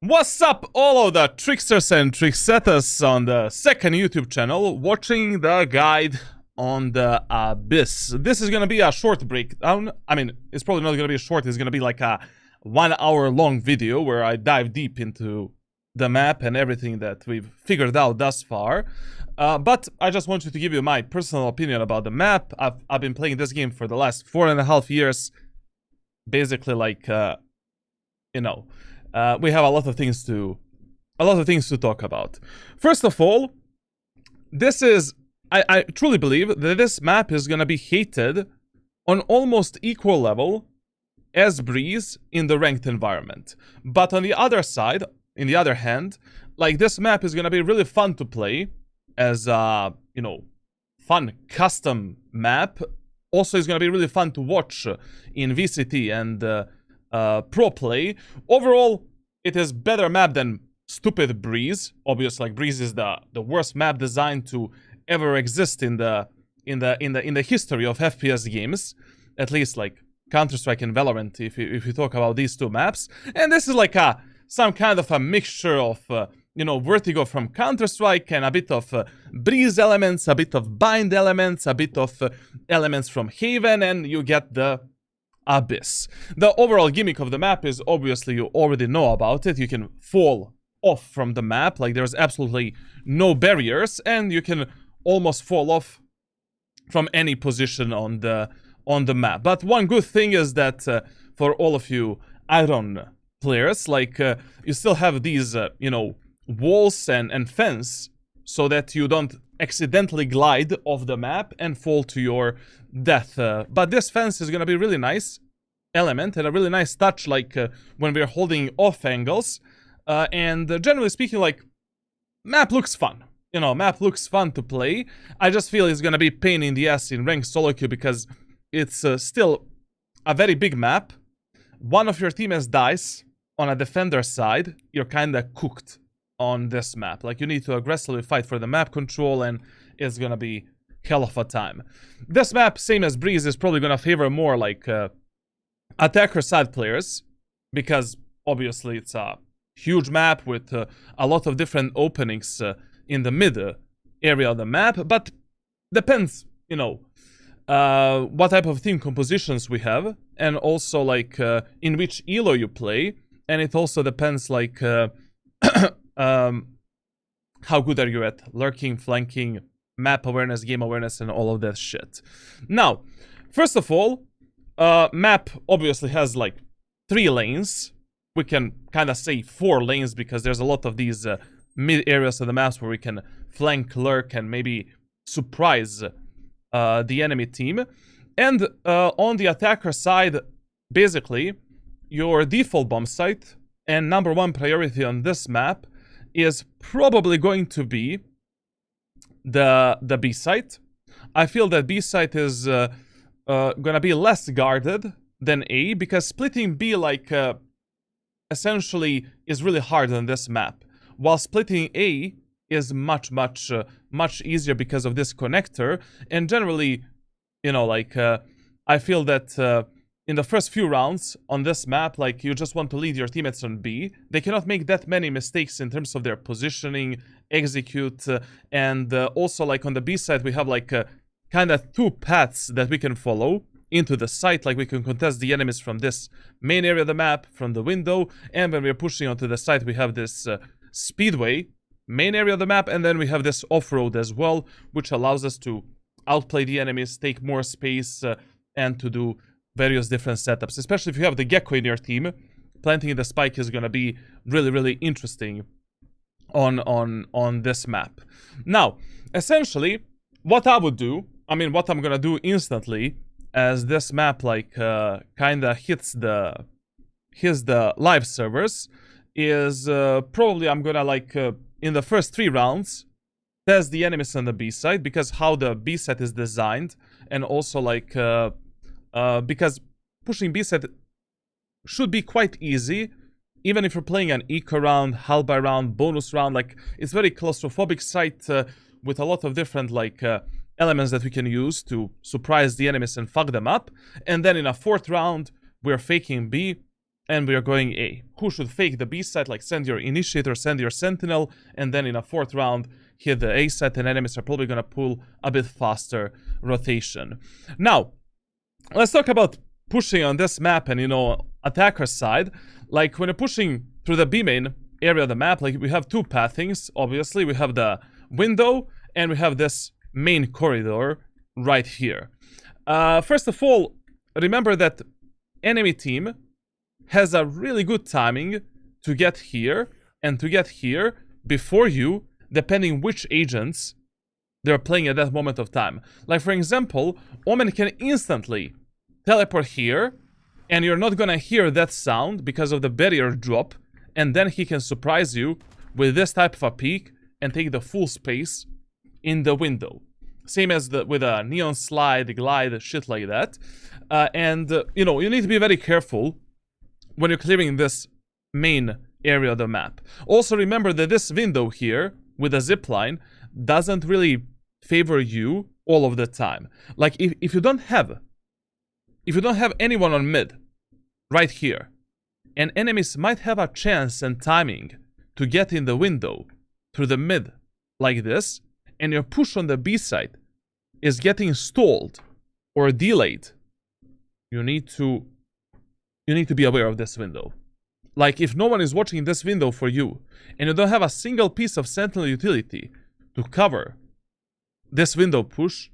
What's up, all of the tricksters and tricksetters on the second YouTube channel watching the guide on the Abyss. This is gonna be a short breakdown. I mean, it's probably not gonna be a short, it's gonna be like a 1 hour long video where I dive deep into the map and everything that we've figured out thus far. But I just want to give you my personal opinion about the map. I've been playing this game for the last 4.5 years. Basically, like, we have a lot of things to talk about. First of all, I truly believe that this map is gonna be hated on almost equal level as Breeze in the ranked environment. But on the other side, in the other hand, like, this map is gonna be really fun to play as a, fun custom map. Also, it's gonna be really fun to watch in VCT and pro play. Overall, it is better map than stupid Breeze. Obviously, like, Breeze is the worst map design to ever exist in the history of FPS games. At least, like, Counter-Strike and Valorant, if you talk about these two maps. And this is like some kind of a mixture of Vertigo from Counter-Strike and a bit of Breeze elements, a bit of Bind elements, a bit of elements from Haven, and you get the Abyss. The overall gimmick of the map is, obviously, you already know about it. You can fall off from the map, like, there's absolutely no barriers, and you can almost fall off from any position on the map. But one good thing is that for all of you Iron players, like, you still have these walls and fence, so that you don't accidentally glide off the map and fall to your death. But this fence is gonna be a really nice element and a really nice touch, like, when we're holding off angles. And generally speaking, like, map looks fun. Map looks fun to play. I just feel it's gonna be pain in the ass in ranked solo queue because it's still a very big map. One of your teammates dies on a defender side, you're kinda cooked on this map. Like, you need to aggressively fight for the map control, and it's gonna be hell of a time. This map, same as Breeze, is probably gonna favor more, like, attacker side players, because obviously it's a huge map with a lot of different openings in the mid area of the map. But depends, what type of team compositions we have, and also, like, in which elo you play. And it also depends, like, how good are you at lurking, flanking, map awareness, game awareness, and all of that shit. Now, first of all, map obviously has, like, 3 lanes. We can kind of say 4 lanes because there's a lot of these mid areas of the maps where we can flank, lurk, and maybe surprise the enemy team. And on the attacker side, basically, your default bomb site and #1 priority on this map is probably going to be the B site. I feel that B site is gonna be less guarded than A, because splitting B, like, essentially is really hard on this map, while splitting A is much easier because of this connector. And generally, I feel that in the first few rounds on this map, like, you just want to lead your teammates on B. They cannot make that many mistakes in terms of their positioning, execute, and also, like, on the B side, we have, like, kind of 2 paths that we can follow into the site. Like, we can contest the enemies from this main area of the map, from the window, and when we're pushing onto the site, we have this speedway, main area of the map, and then we have this off-road as well, which allows us to outplay the enemies, take more space, and to do various different setups. Especially if you have the Gecko in your team, planting the spike is gonna be really interesting on this map. Now, essentially, what I would do, what I'm gonna do instantly, as this map, like, kinda hits the live servers, is probably I'm gonna, like, in the first 3 rounds, test the enemies on the B side, because how the B side is designed, and also, like, because pushing B side should be quite easy, even if you're playing an eco round, halberd round, bonus round. Like, it's very claustrophobic site with a lot of different, like, elements that we can use to surprise the enemies and fuck them up. And then in a 4th round, we're faking B, and we are going A. Who should fake the B site, like send your initiator, send your sentinel, and then in a 4th round, hit the A site, and enemies are probably gonna pull a bit faster rotation. Now, let's talk about pushing on this map and, you know, attacker side. Like, when you're pushing through the B main area of the map, like, we have 2 pathings, obviously. We have the window, and we have this main corridor right here. First of all, remember that enemy team has a really good timing to get here and to get here before you, depending which agents they're playing at that moment of time. Like, for example, Omen can instantly teleport here, and you're not gonna hear that sound because of the barrier drop, and then he can surprise you with this type of a peek and take the full space in the window. Same as with a neon slide, glide, shit like that. You know, you need to be very careful when you're clearing this main area of the map. Also remember that this window here with a zipline doesn't really favor you all of the time. Like, if you don't have anyone on mid right here, and enemies might have a chance and timing to get in the window through the mid like this, and your push on the B side is getting stalled or delayed, you need to be aware of this window. Like, if no one is watching this window for you, and you don't have a single piece of sentinel utility to cover this window push,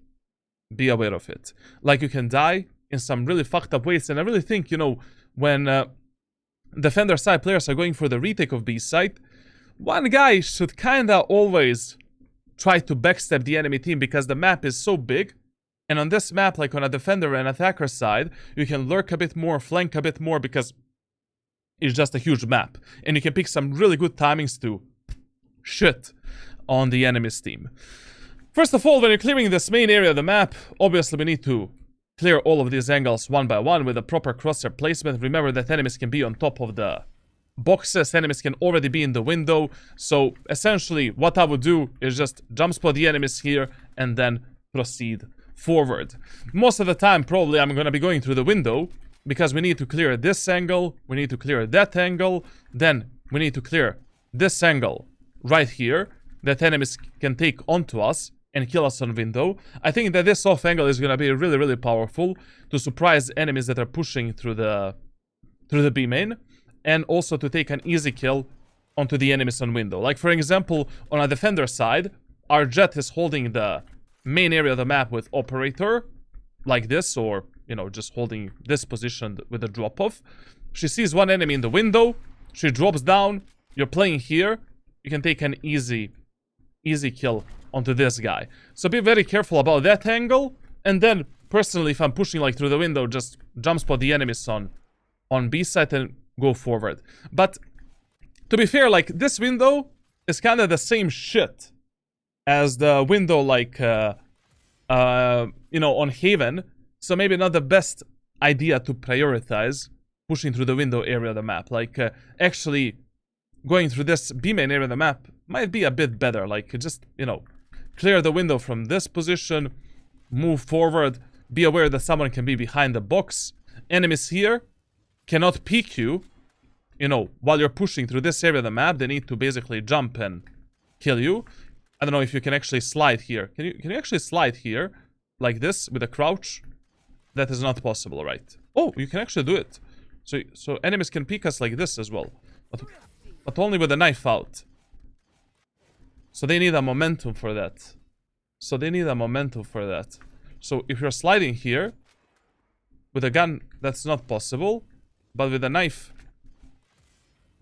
be aware of it. Like, you can die in some really fucked up ways, and I really think, you know, when defender side players are going for the retake of B side, one guy should kinda always try to backstab the enemy team, because the map is so big. And on this map, like on a defender and attacker side, you can lurk a bit more, flank a bit more, because it's just a huge map. And you can pick some really good timings to shit on the enemy's team. First of all, when you're clearing this main area of the map, obviously we need to clear all of these angles one by one with a proper crosshair placement. Remember that enemies can be on top of the boxes, enemies can already be in the window. So essentially what I would do is just jump spot the enemies here and then proceed forward. Most of the time, probably I'm going to be going through the window, because we need to clear this angle, we need to clear that angle, then we need to clear this angle right here that enemies can take onto us and kill us on window. I think that this off angle is going to be really, really powerful to surprise enemies that are pushing through the B main, and also to take an easy kill onto the enemies on window. Like, for example, on a defender side, our Jet is holding the main area of the map with operator like this, or, you know, just holding this position with a drop off. She sees one enemy in the window, she drops down, you're playing here, you can take an easy kill onto this guy. So be very careful about that angle. And then personally, if I'm pushing like through the window, just jump spot the enemies on B side and go forward. But to be fair, like, this window is kind of the same shit as the window, like, you know, on Haven. So maybe not the best idea to prioritize pushing through the window area of the map. Like, actually going through this B main area of the map might be a bit better. Like, just, you know, clear the window from this position, move forward, be aware that someone can be behind the box. Enemies here cannot peek you, you know, while you're pushing through this area of the map. They need to basically jump and kill you. I don't know if you can actually slide here. Can you actually slide here like this with a crouch? That is not possible, right? Oh, you can actually do it. So enemies can peek us like this as well, but only with a knife out. So they need a momentum for that. So if you're sliding here with a gun, that's not possible, but with a knife,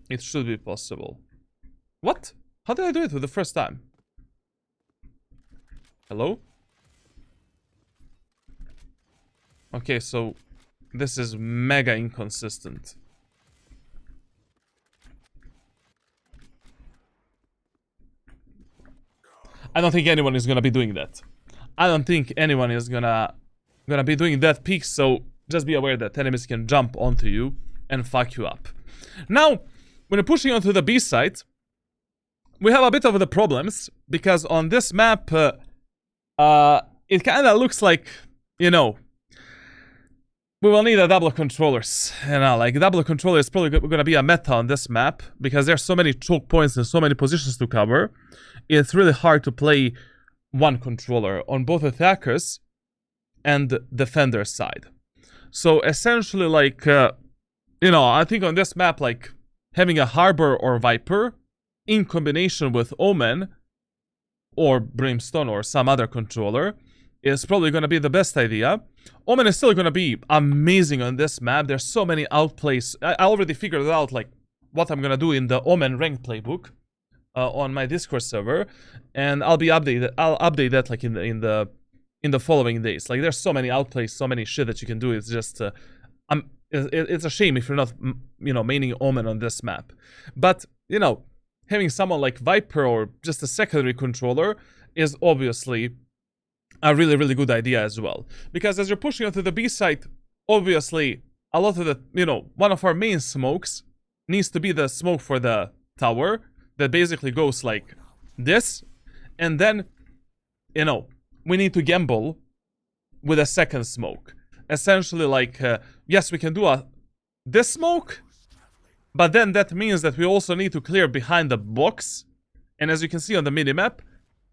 it should be possible. What? How did I do it with the first time? Hello? Okay, so this is mega inconsistent. I don't think anyone is gonna be doing that. I don't think anyone is gonna be doing that peak, so just be aware that enemies can jump onto you and fuck you up. Now, when you're pushing onto the B side, we have a bit of the problems, because on this map, it kind of looks like, you know, we will need a double controllers. You know, like double controller is probably gonna be a meta on this map because there's so many choke points and so many positions to cover. It's really hard to play one controller on both attackers and defender side. So essentially, like, you know, I think on this map, like, having a Harbor or Viper in combination with Omen or Brimstone or some other controller is probably going to be the best idea. Omen is still going to be amazing on this map. There's so many outplays. I already figured out, like, what I'm going to do in the Omen ranked playbook on my Discord server, and I'll update that like in the following days. Like, there's so many outplays, so many shit that you can do. It's just it's a shame if you're not, you know, maining Omen on this map. But, you know, having someone like Viper or just a secondary controller is obviously a really, really good idea as well. Because as you're pushing onto the B site, obviously, a lot of the, you know, one of our main smokes needs to be the smoke for the tower that basically goes like this. And then, you know, we need to gamble with a second smoke. Essentially, like, yes, we can do this smoke, but then that means that we also need to clear behind the box. And as you can see on the minimap,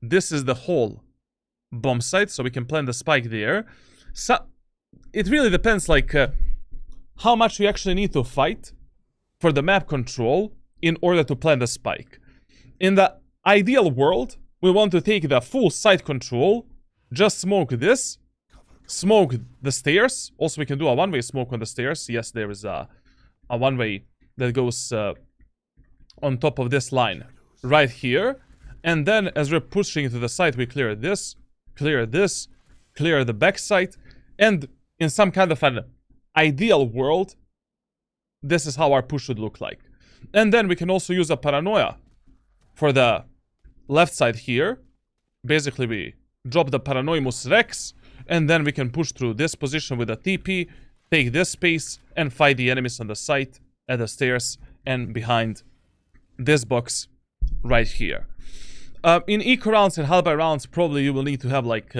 this is the whole bomb site, so we can plant the spike there. So it really depends, like, how much we actually need to fight for the map control in order to plant the spike. In the ideal world, we want to take the full site control, just smoke this, smoke the stairs. Also, we can do a one-way smoke on the stairs. Yes, there is a one-way that goes on top of this line right here. And then as we're pushing into the site, we clear this, clear the back site. And in some kind of an ideal world, this is how our push should look like. And then we can also use a Paranoia for the left side here. Basically, we drop the Paranoimus Rex, and then we can push through this position with a TP, take this space, and fight the enemies on the site, at the stairs, and behind this box right here. In eco rounds and halberd rounds, probably you will need to have, like,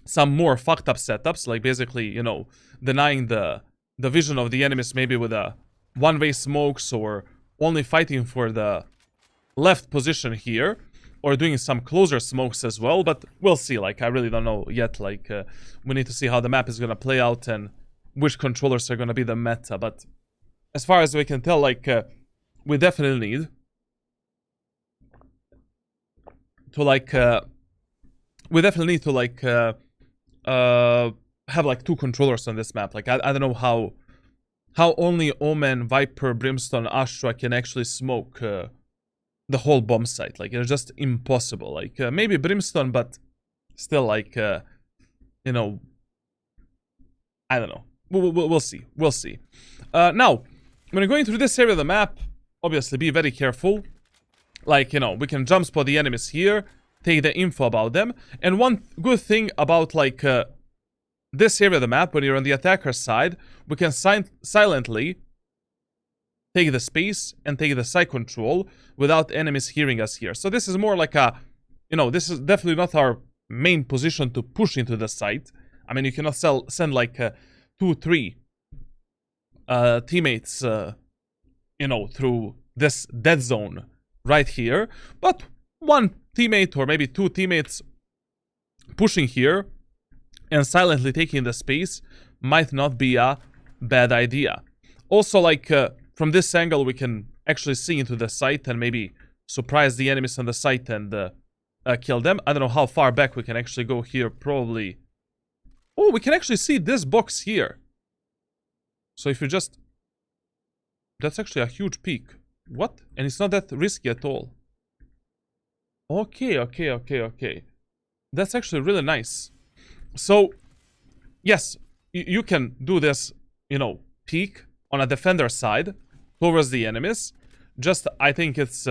some more fucked up setups, like basically, you know, denying the vision of the enemies, maybe with a one-way smokes, or only fighting for the left position here, or doing some closer smokes as well. But we'll see. Like, I really don't know yet. Like, we need to see how the map is gonna play out and which controllers are gonna be the meta. But as far as we can tell, like, we definitely need to, like, have like two controllers on this map. Like, I don't know how only Omen, Viper, Brimstone, Astra can actually smoke the whole bomb site. Like, it's just impossible. Like, maybe Brimstone, but still, like, you know, I don't know. We'll see. We'll see. Now, when you're going through this area of the map, obviously be very careful. Like, you know, we can jump spot the enemies here, take the info about them. And one good thing about, like, this area of the map, when you're on the attacker side, we can silently take the space and take the side control without enemies hearing us here. So this is more like a, you know, this is definitely not our main position to push into the site. I mean, you cannot send like 2-3 teammates, you know, through this dead zone right here. But one teammate or maybe two teammates pushing here and silently taking the space might not be a bad idea. Also, like, from this angle, we can actually see into the site and maybe surprise the enemies on the site and kill them. I don't know how far back we can actually go here. Probably... Oh, we can actually see this box here. So if you just... That's actually a huge peak. What? And it's not that risky at all. Okay. That's actually really nice. So, yes, you can do this, you know, peek on a defender side towards the enemies. Just, I think it's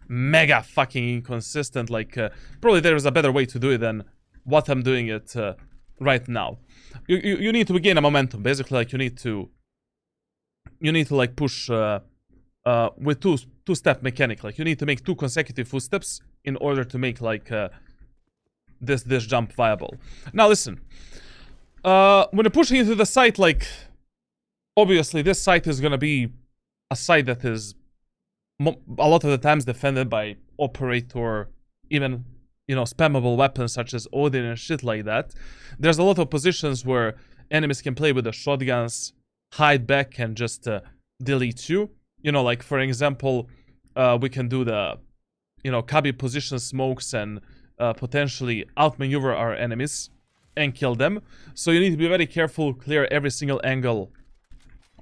mega fucking inconsistent. Like, probably there is a better way to do it than what I'm doing it right now. You need to gain a momentum. Basically, like, you need to like push with two-step mechanic. Like, you need to make 2 consecutive footsteps in order to make, like, this jump viable. Now listen, when you're pushing into the site, like, obviously this site is gonna be a site that is a lot of the times defended by operator, even, you know, spammable weapons such as Odin and shit like that. There's a lot of positions where enemies can play with the shotguns, hide back, and just delete you. You know, like, for example, we can do the, you know, cubby position smokes and potentially outmaneuver our enemies and kill them. So you need to be very careful, clear every single angle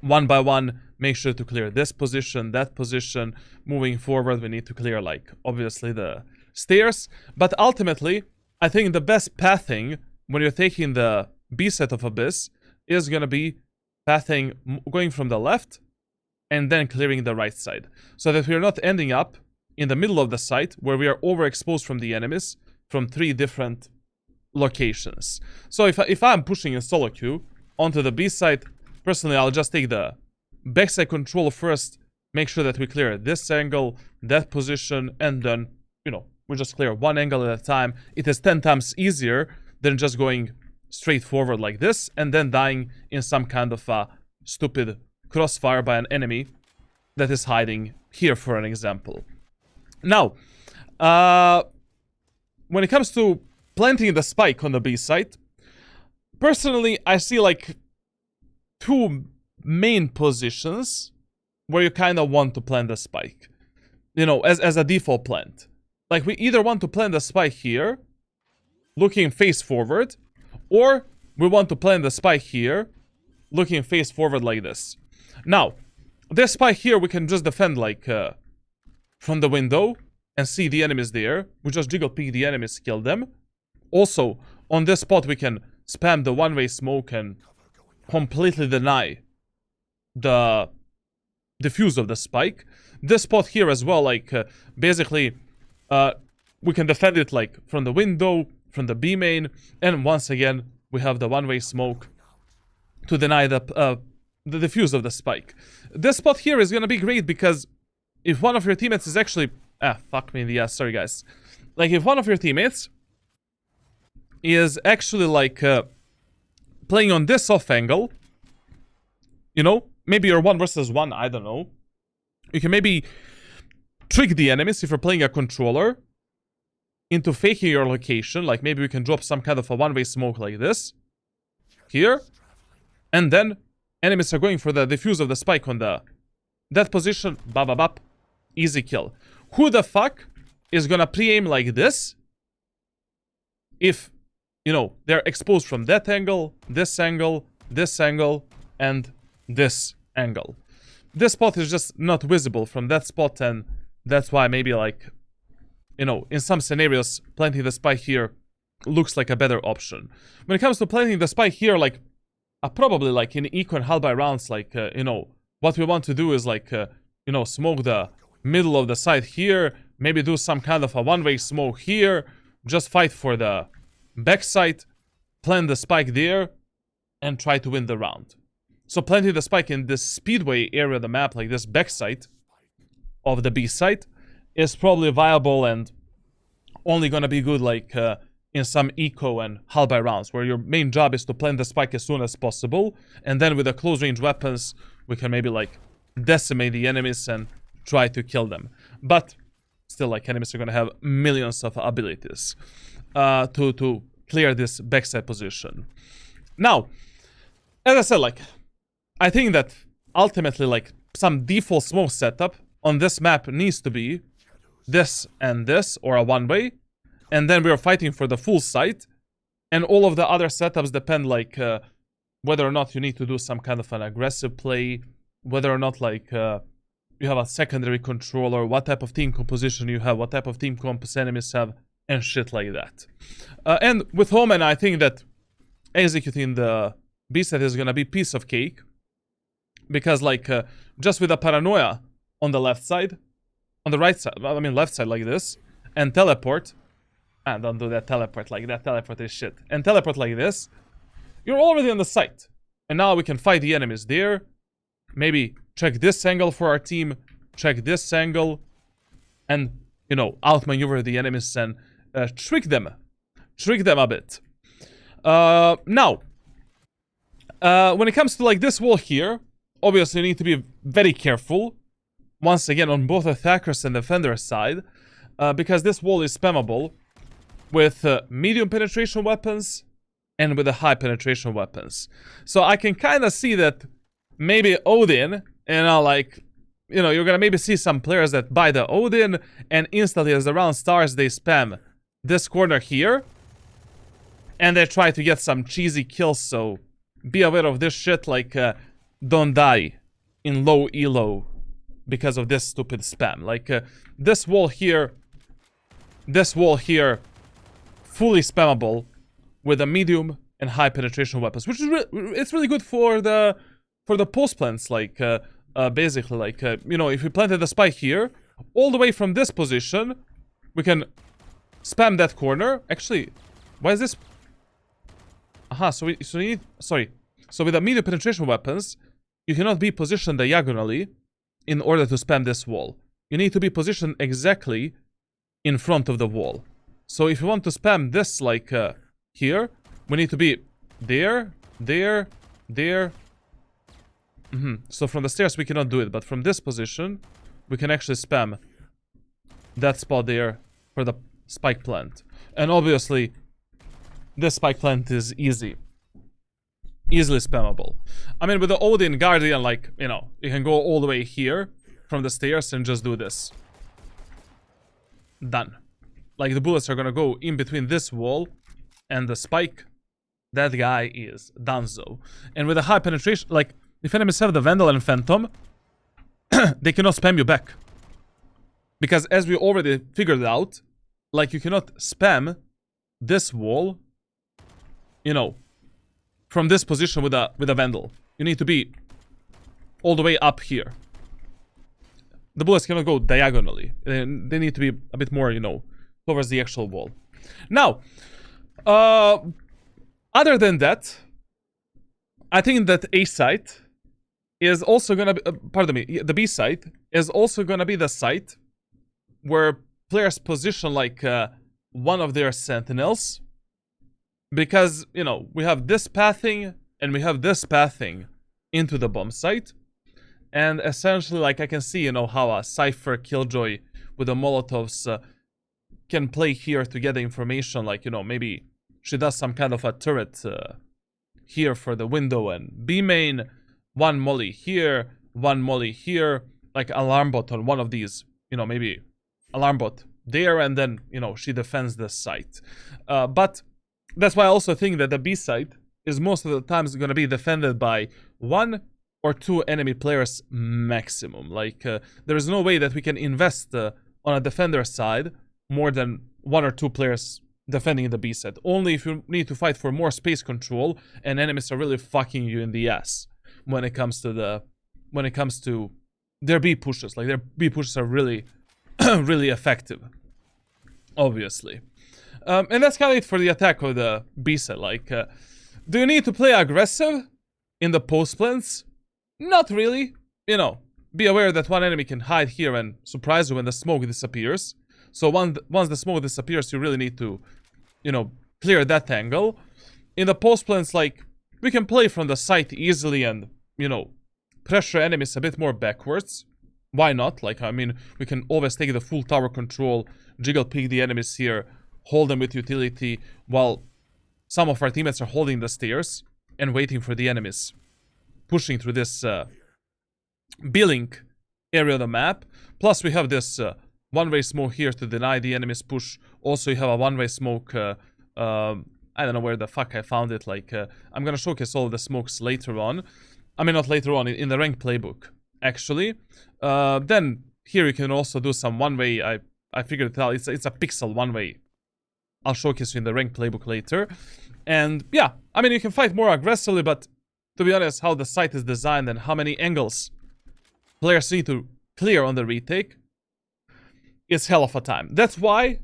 one by one. Make sure to clear this position, that position. Moving forward, we need to clear, like, obviously the stairs. But ultimately, I think the best pathing when you're taking the B set of Abyss is gonna be pathing going from the left and then clearing the right side, so that we're not ending up in the middle of the site where we are overexposed from the enemies from 3 different locations. So if I'm pushing in solo queue onto the B side, personally I'll just take the backside control first, make sure that we clear this angle, that position, and then, you know, we just clear one angle at a time. It is 10 times easier than just going straight forward like this and then dying in some kind of a stupid crossfire by an enemy that is hiding here, for an example. Now, when it comes to planting the spike on the B site, personally, I see like 2 main positions where you kind of want to plant the spike, you know, as a default plant. Like, we either want to plant the spike here, looking face forward, or we want to plant the spike here, looking face forward like this. Now, this spike here we can just defend, like, from the window and see the enemies there. We just jiggle peek the enemies, kill them. Also, on this spot we can spam the one-way smoke and completely deny the diffuse of the spike. This spot here as well, like, basically, we can defend it, like, from the window, from the B main, and once again, we have the one-way smoke to deny the diffuse of the spike. This spot here is gonna be great because if one of your teammates is actually... fuck me in the ass, sorry guys. Like, if one of your teammates is actually, like, playing on this off angle, you know, maybe you're 1 versus 1, I don't know. You can maybe trick the enemies if you're playing a controller into faking your location. Like, maybe we can drop some kind of a one-way smoke like this here, and then enemies are going for the diffuse of the spike on that position. Bap, easy kill. Who the fuck is gonna pre-aim like this if, you know, they're exposed from that angle, this angle, this angle, and this angle? This spot is just not visible from that spot, and that's why maybe, like, you know, in some scenarios, planting the spike here looks like a better option. When it comes to planting the spike here, like, probably, like, in eco and half by rounds, like, you know, what we want to do is, like, you know, smoke the middle of the site here, maybe do some kind of a one-way smoke here, just fight for the backside, plant the spike there, and try to win the round. So planting the spike in this speedway area of the map, like this backside of the B site, is probably viable and only gonna be good, like, in some eco and hull by rounds, where your main job is to plant the spike as soon as possible, and then with the close range weapons, we can maybe, like, decimate the enemies and try to kill them. But still, like, enemies are gonna have millions of abilities to clear this backside position. Now, as I said, like, I think that ultimately, like, some default smoke setup on this map needs to be this and this, or a one-way, and then we are fighting for the full site, and all of the other setups depend, like, whether or not you need to do some kind of an aggressive play, whether or not, like, you have a secondary controller, what type of team composition you have, what type of team comps enemies have, and shit like that. And with Omen, I think that executing the B set is gonna be piece of cake, because, like, just with a paranoia on the left side, on the right side, I mean left side like this, and teleport, and don't do that teleport like that, teleport is shit, and teleport like this, you're already on the site. And now we can fight the enemies there, maybe check this angle for our team, check this angle, and, you know, outmaneuver the enemies and trick them a bit. Now, When it comes to like this wall here, obviously you need to be very careful. Once again, on both attackers and defenders side, because this wall is spammable with medium penetration weapons and with the high penetration weapons. So I can kind of see that maybe Odin, like, you're gonna maybe see some players that buy the Odin and instantly as the round starts, they spam this corner here and they try to get some cheesy kills. So be aware of this shit, like, don't die in low elo because of this stupid spam. Like, this wall here, fully spammable with a medium and high penetration weapons, which is it's really good for the post plants. Like, basically, like, if we planted the spike here, all the way from this position, we can spam that corner. Actually, why is this? So we need, sorry. So with the medium penetration weapons, you cannot be positioned diagonally in order to spam this wall. You need to be positioned exactly in front of the wall. So if you want to spam this, like, here, we need to be there. So from the stairs we cannot do it, but from this position we can actually spam that spot there for the spike plant. And obviously this spike plant is easily spammable. I mean, with the Odin Guardian, like, you can go all the way here from the stairs and just do this. Done. Like, the bullets are gonna go in between this wall and the spike. That guy is donezo. And with a high penetration, like, if enemies have the Vandal and Phantom, they cannot spam you back. Because as we already figured out, like, you cannot spam this wall, from this position with a Vandal. You need to be all the way up here. The bullets cannot go diagonally. They need to be a bit more, towards the actual wall. Now, other than that, I think that A site is also gonna be, the B site is also gonna be the site where players position, like, one of their sentinels. Because, we have this pathing and we have this pathing into the bomb site. And essentially, like, I can see, how a Cypher Killjoy with the Molotovs can play here to get the information. Like, maybe she does some kind of a turret here for the window and B main, one molly here, like alarm bot on one of these, maybe alarm bot there, and then, she defends this site. But that's why I also think that the B site is most of the times going to be defended by 1 or 2 enemy players maximum. Like, there is no way that we can invest on a defender side more than 1 or 2 players defending the B site. Only if you need to fight for more space control and enemies are really fucking you in the ass when it comes to their B pushes. Like, their B pushes are really, really effective, obviously. And that's kind of it for the attack of the B side. Like, do you need to play aggressive in the post plants? Not really. Be aware that one enemy can hide here and surprise you when the smoke disappears. So once the smoke disappears, you really need to, clear that angle. In the post plants, like, we can play from the site easily and, pressure enemies a bit more backwards. Why not? Like, I mean, we can always take the full tower control, jiggle pick the enemies here, hold them with utility, while some of our teammates are holding the stairs and waiting for the enemies pushing through this B-link area of the map. Plus, we have this one-way smoke here to deny the enemy's push. Also, you have a one-way smoke. I don't know where the fuck I found it. Like, I'm gonna showcase all of the smokes later on. I mean, not later on, in the rank playbook, actually. Then, here you can also do some one-way. I figured it out. It's a pixel one-way. I'll showcase you in the rank playbook later. And, yeah, I mean, you can fight more aggressively, but to be honest, how the site is designed and how many angles players need to clear on the retake, it's hell of a time. That's why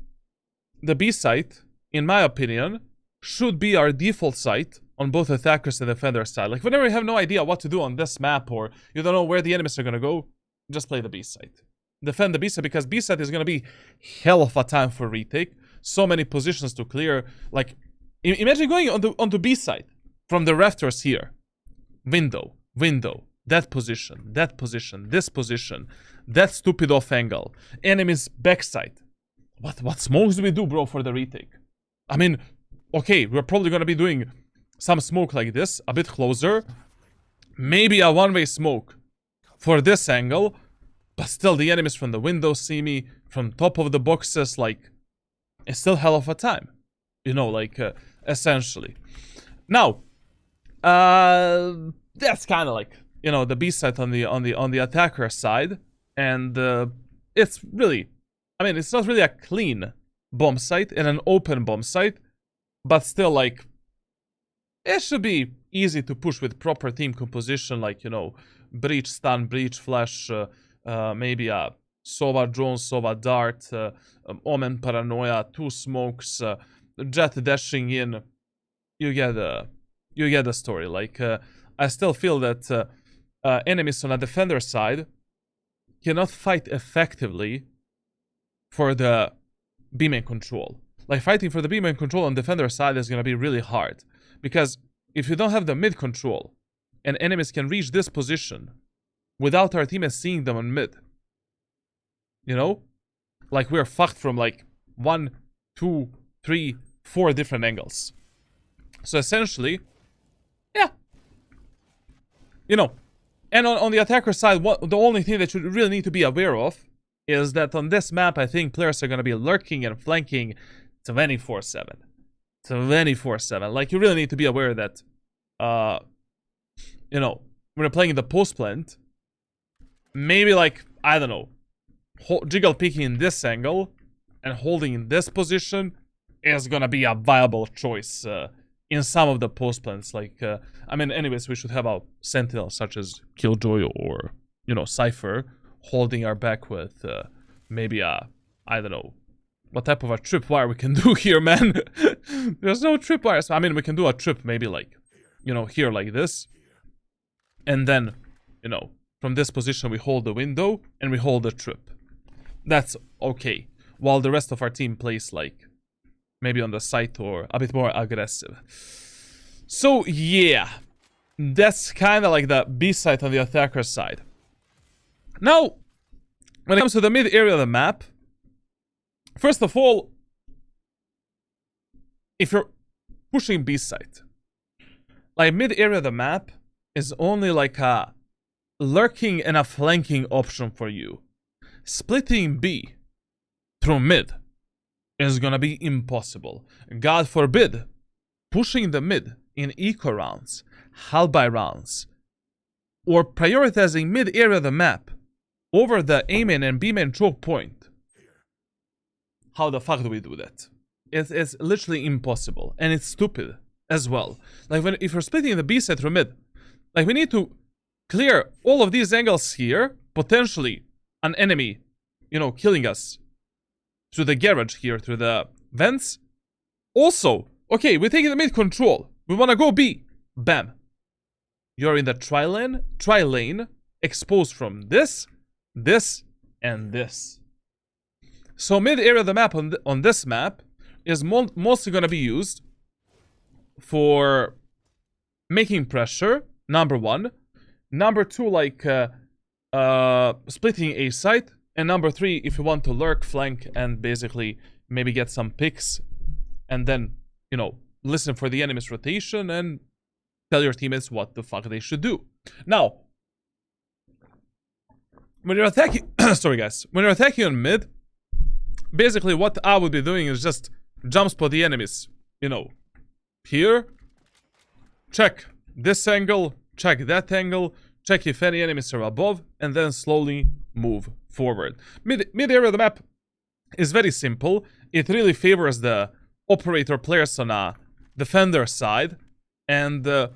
the B site, in my opinion, should be our default site on both attackers and defender side. Like, whenever you have no idea what to do on this map or you don't know where the enemies are gonna go, just play the B site. Defend the B site, because B site is gonna be hell of a time for retake. So many positions to clear. Like, imagine going onto B site from the rafters here. window, that position, this position, that stupid off angle, enemy's backside. What smokes do we do, bro, for the retake? I mean, okay, we're probably gonna be doing some smoke like this, a bit closer. Maybe a one-way smoke for this angle, but still the enemies from the window see me, from top of the boxes, like, it's still hell of a time. You know, like, essentially. Now, that's kind of like, you know, the B side on the attacker side, and it's really, I mean, it's not really a clean bomb site and an open bomb site, but still, like, it should be easy to push with proper team composition, like, you know, breach stun, breach flash, maybe a Sova drone, Sova dart, Omen paranoia, 2 smokes, Jet dashing in. You get the story. Like, I still feel that enemies on a defender side cannot fight effectively for the B main control. Like, fighting for the B main control on defender side is gonna be really hard, because if you don't have the mid control and enemies can reach this position without our teammates seeing them on mid, you know, like, we're fucked from like 1, 2, 3, 4 different angles. So essentially, yeah, you know. And on the attacker side, the only thing that you really need to be aware of is that on this map, I think players are going to be lurking and flanking 24/7. 24/7. Like, you really need to be aware that, you know, when you're playing the post plant, maybe, like, I don't know, jiggle peeking in this angle and holding in this position is gonna be a viable choice in some of the post plants. Like, I mean, anyways, we should have a sentinel such as Killjoy or, you know, Cypher holding our back with maybe a, I don't know, what type of a tripwire we can do here, man. There's no tripwires. I mean, we can do a trip maybe like, you know, here like this. And then, you know, from this position we hold the window and we hold the trip. That's okay. While the rest of our team plays like maybe on the site or a bit more aggressive. So yeah, that's kind of like the B side on the attacker side. Now, when it comes to the mid area of the map, first of all, if you're pushing B side, like, mid area of the map is only like a lurking and a flanking option for you. Splitting B through mid is gonna be impossible. God forbid, pushing the mid in eco rounds, halbye rounds, or prioritizing mid area of the map over the A main and B main choke point. How the fuck do we do that? It's literally impossible, and it's stupid as well. Like, if we're splitting the B side through mid, like, we need to clear all of these angles here, potentially an enemy, you know, killing us through the garage here, through the vents. Also, okay, we're taking the mid control. We want to go B. Bam. You're in the tri-lane, exposed from this, and this. So mid area of the map on this map is mostly going to be used for making pressure, number 1. Number 2, like, splitting A site. And number 3, if you want to lurk, flank, and basically maybe get some picks, and then, you know, listen for the enemy's rotation and tell your teammates what the fuck they should do. Now, when you're attacking, sorry guys, when you're attacking on mid, basically what I would be doing is just jump spot the enemies, you know, here, check this angle, check that angle, check if any enemies are above, and then slowly move forward. Mid area of the map is very simple. It really favors the operator players on a defender side, and to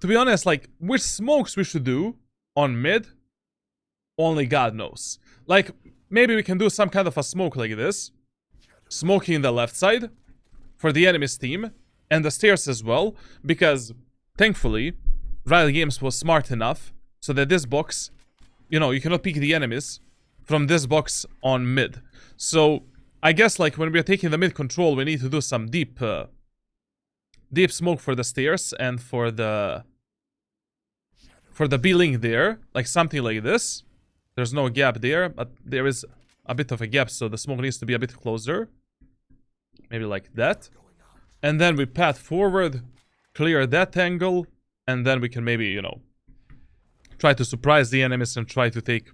be honest, like, which smokes we should do on mid, only God knows. Like, maybe we can do some kind of a smoke like this, smoking the left side for the enemy's team, and the stairs as well, because thankfully Riot Games was smart enough so that this box, you know, you cannot peek the enemies from this box on mid. So I guess, like, when we're taking the mid control, we need to do some deep smoke for the stairs and for the for the B-link there, like something like this. There's no gap there, but there is a bit of a gap, so the smoke needs to be a bit closer. Maybe like that. And then we path forward, clear that angle, and then we can maybe, you know, try to surprise the enemies and try to take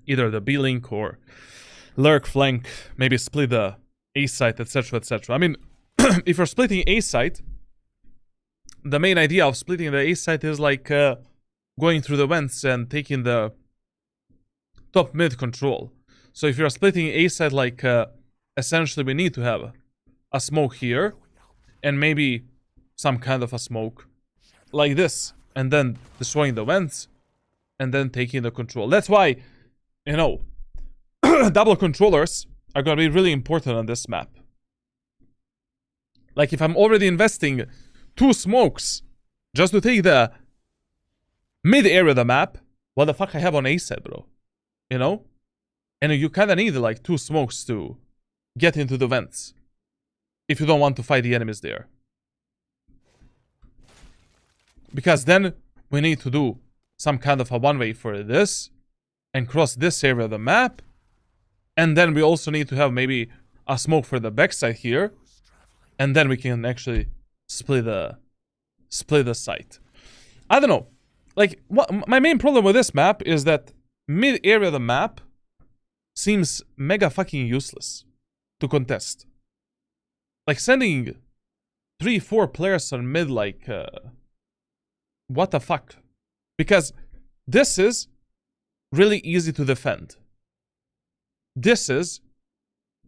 either the B-link or lurk flank, maybe split the A site, etc, etc. I mean, if you're splitting A site, the main idea of splitting the A site is like going through the vents and taking the top mid control. So if you're splitting A site, like essentially we need to have a smoke here and maybe some kind of a smoke like this, and then destroying the vents and then taking the control. That's why, you know, double controllers are going to be really important on this map. Like if I'm already investing 2 smokes just to take the mid area of the map, what the fuck I have on A side, bro? You know? And you kind of need like 2 smokes to get into the vents if you don't want to fight the enemies there. Because then we need to do some kind of a one-way for this and cross this area of the map. And then we also need to have maybe a smoke for the backside here. And then we can actually split the site. I don't know. Like, my main problem with this map is that mid area of the map seems mega fucking useless to contest. Like sending 3-4 players on mid, like what the fuck? Because this is really easy to defend. This is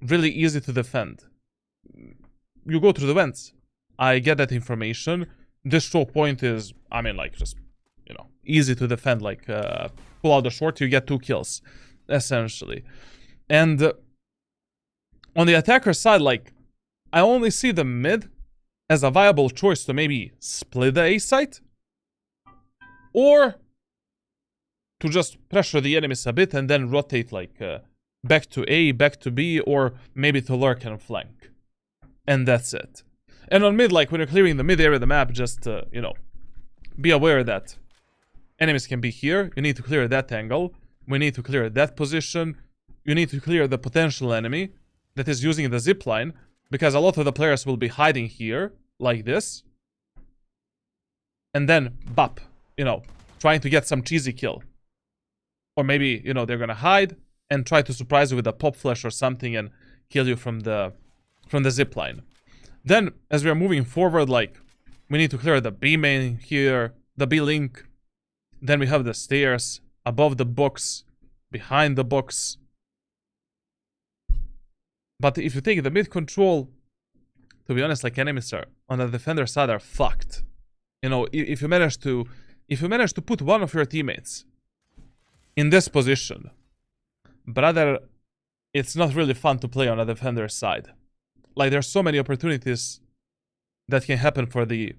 really easy to defend. You go through the vents. I get that information. This choke point is, I mean, like, just, you know, easy to defend. Like, pull out the short, you get 2 kills, essentially. And on the attacker side, like, I only see the mid as a viable choice to maybe split the A site, or to just pressure the enemies a bit and then rotate, like, back to A, back to B, or maybe to lurk and flank. And that's it. And on mid, like, when you're clearing the mid area of the map, just, you know, be aware that enemies can be here. You need to clear that angle. We need to clear that position. You need to clear the potential enemy that is using the zipline, because a lot of the players will be hiding here, like this. And then, bop, you know, trying to get some cheesy kill. Or maybe, you know, they're gonna hide and try to surprise you with a pop flash or something and kill you from the zipline. Then, as we are moving forward, like, we need to clear the B main here, the B link. Then we have the stairs above the box, behind the box. But if you take the mid control, to be honest, like, enemies are on the defender side are fucked. You know, if you manage to put one of your teammates in this position, brother, it's not really fun to play on the defender side. Like, there's so many opportunities that can happen for the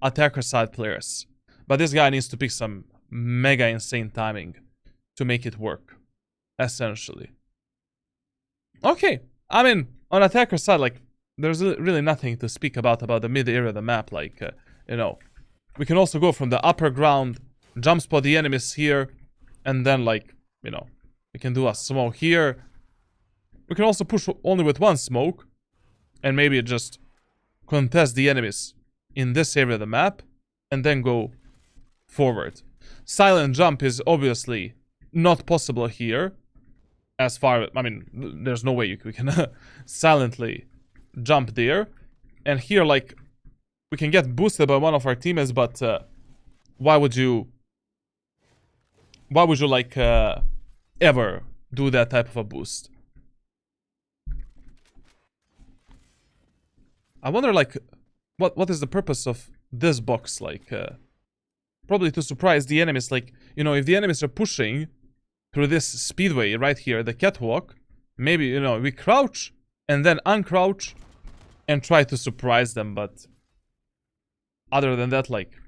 attacker side players. But this guy needs to pick some mega insane timing to make it work, essentially. Okay, I mean, on attacker side, like, there's really nothing to speak about the mid area of the map. Like, you know, we can also go from the upper ground, jump spot the enemies here, and then, like, you know, we can do a smoke here. We can also push only with 1 smoke, and maybe just contest the enemies in this area of the map, and then go forward. Silent jump is obviously not possible here. As far, I mean, there's no way we can silently jump there. And here, like, we can get boosted by one of our teammates, but why would you like ever do that type of a boost? I wonder, like, what is the purpose of this box? Like, probably to surprise the enemies. Like, you know, if the enemies are pushing through this speedway right here, the catwalk, maybe, you know, we crouch and then uncrouch and try to surprise them. But other than that, like,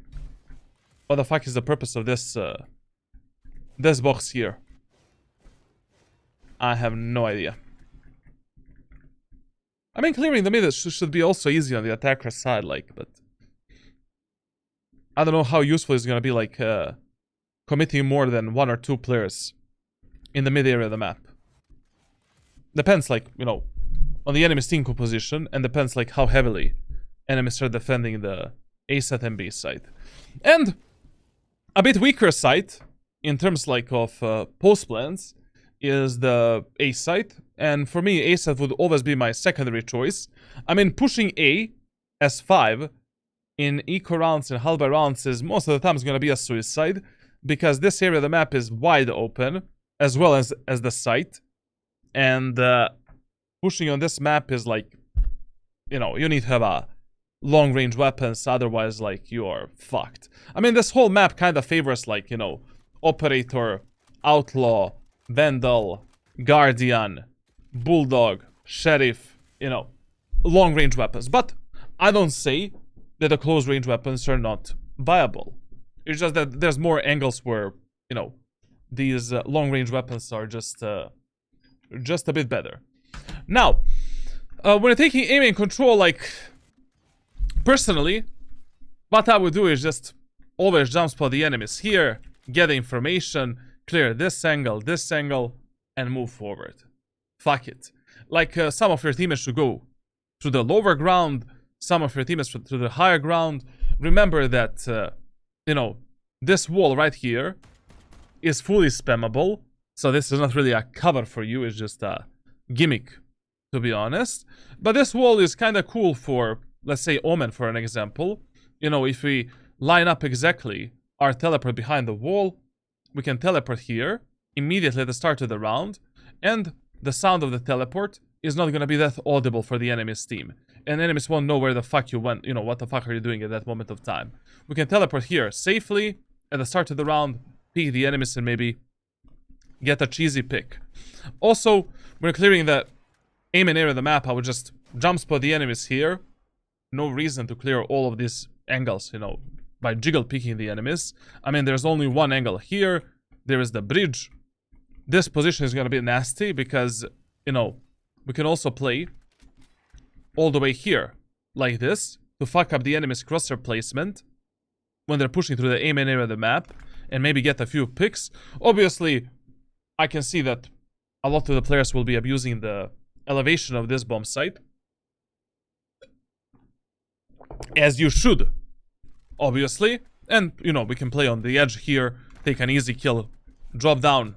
what the fuck is the purpose of this this box here? I have no idea. I mean, clearing the mid should be also easy on the attacker side, like, but I don't know how useful it's gonna be, like, committing more than 1 or 2 players in the mid area of the map. Depends, like, you know, on the enemy's team composition, and depends, like, how heavily enemies are defending the A site and B site. And a bit weaker site, in terms, like, of post plans, is the A site. And for me, A site would always be my secondary choice. I mean, pushing A S5 in eco rounds and halberd rounds is most of the time going to be a suicide, because this area of the map is wide open, as well as the site. And pushing on this map is like, you know, you need to have a long-range weapons, otherwise, like, you're fucked. I mean, this whole map kind of favors, like, you know, Operator, Outlaw, Vandal, Guardian, Bulldog, Sheriff, you know, long-range weapons. But I don't say that the close-range weapons are not viable. It's just that there's more angles where, you know, these long-range weapons are just a bit better. Now, when you're taking aim and control, like, personally, what I would do is just always jump spot the enemies here, get the information, clear this angle, and move forward. Fuck it. Like, some of your teammates should go to the lower ground, some of your teammates to the higher ground. Remember that, you know, this wall right here is fully spammable, so this is not really a cover for you, it's just a gimmick, to be honest. But this wall is kind of cool for, let's say, Omen, for an example. You know, if we line up exactly our teleport behind the wall, we can teleport here immediately at the start of the round, and the sound of the teleport is not going to be that audible for the enemy's team. And enemies won't know where the fuck you went, you know, what the fuck are you doing at that moment of time. We can teleport here safely at the start of the round, peek the enemies, and maybe get a cheesy pick. Also, when you're clearing the aim and area of the map, I would just jump spot the enemies here. No reason to clear all of these angles, you know, by jiggle picking the enemies. I mean, there's only one angle here. There is the bridge. This position is going to be nasty because, you know, we can also play all the way here, like this, to fuck up the enemy's crosshair placement when they're pushing through the aim and area of the map, and maybe get a few picks. Obviously, I can see that a lot of the players will be abusing the elevation of this bomb site, as you should, obviously. And, you know, we can play on the edge here, take an easy kill, drop down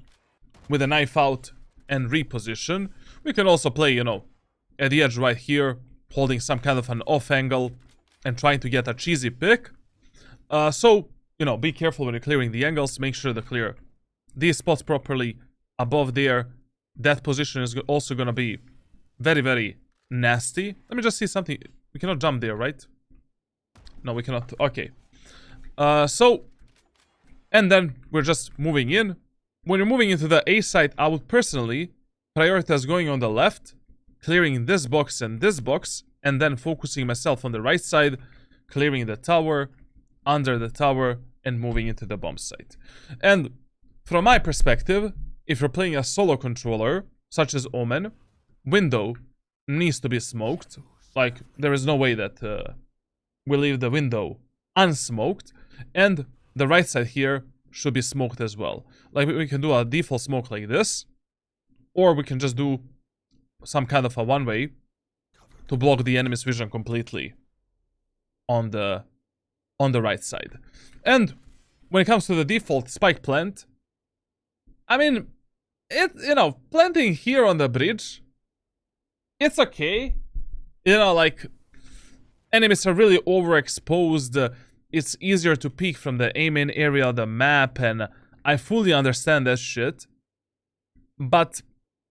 with a knife out, and reposition. We can also play, you know, at the edge right here, holding some kind of an off angle and trying to get a cheesy pick. So, you know, be careful when you're clearing the angles. Make sure to clear these spots properly. Above there, that position is also going to be very, very nasty. Let me just see something. We cannot jump there, right? No, we cannot. Okay. So, and then we're just moving in. When you're moving into the A site, I would personally prioritize going on the left, clearing this box, and then focusing myself on the right side, clearing the tower, under the tower, and moving into the bomb site. And from my perspective, if you're playing a solo controller, such as Omen, window needs to be smoked. Like, there is no way that we leave the window unsmoked, and the right side here should be smoked as well. Like, we can do a default smoke like this, or we can just do some kind of a one-way to block the enemy's vision completely on the right side. And when it comes to the default spike plant, I mean, you know, planting here on the bridge, it's okay. You know, like, enemies are really overexposed. It's easier to peek from the aim-in area of the map, and I fully understand that shit. But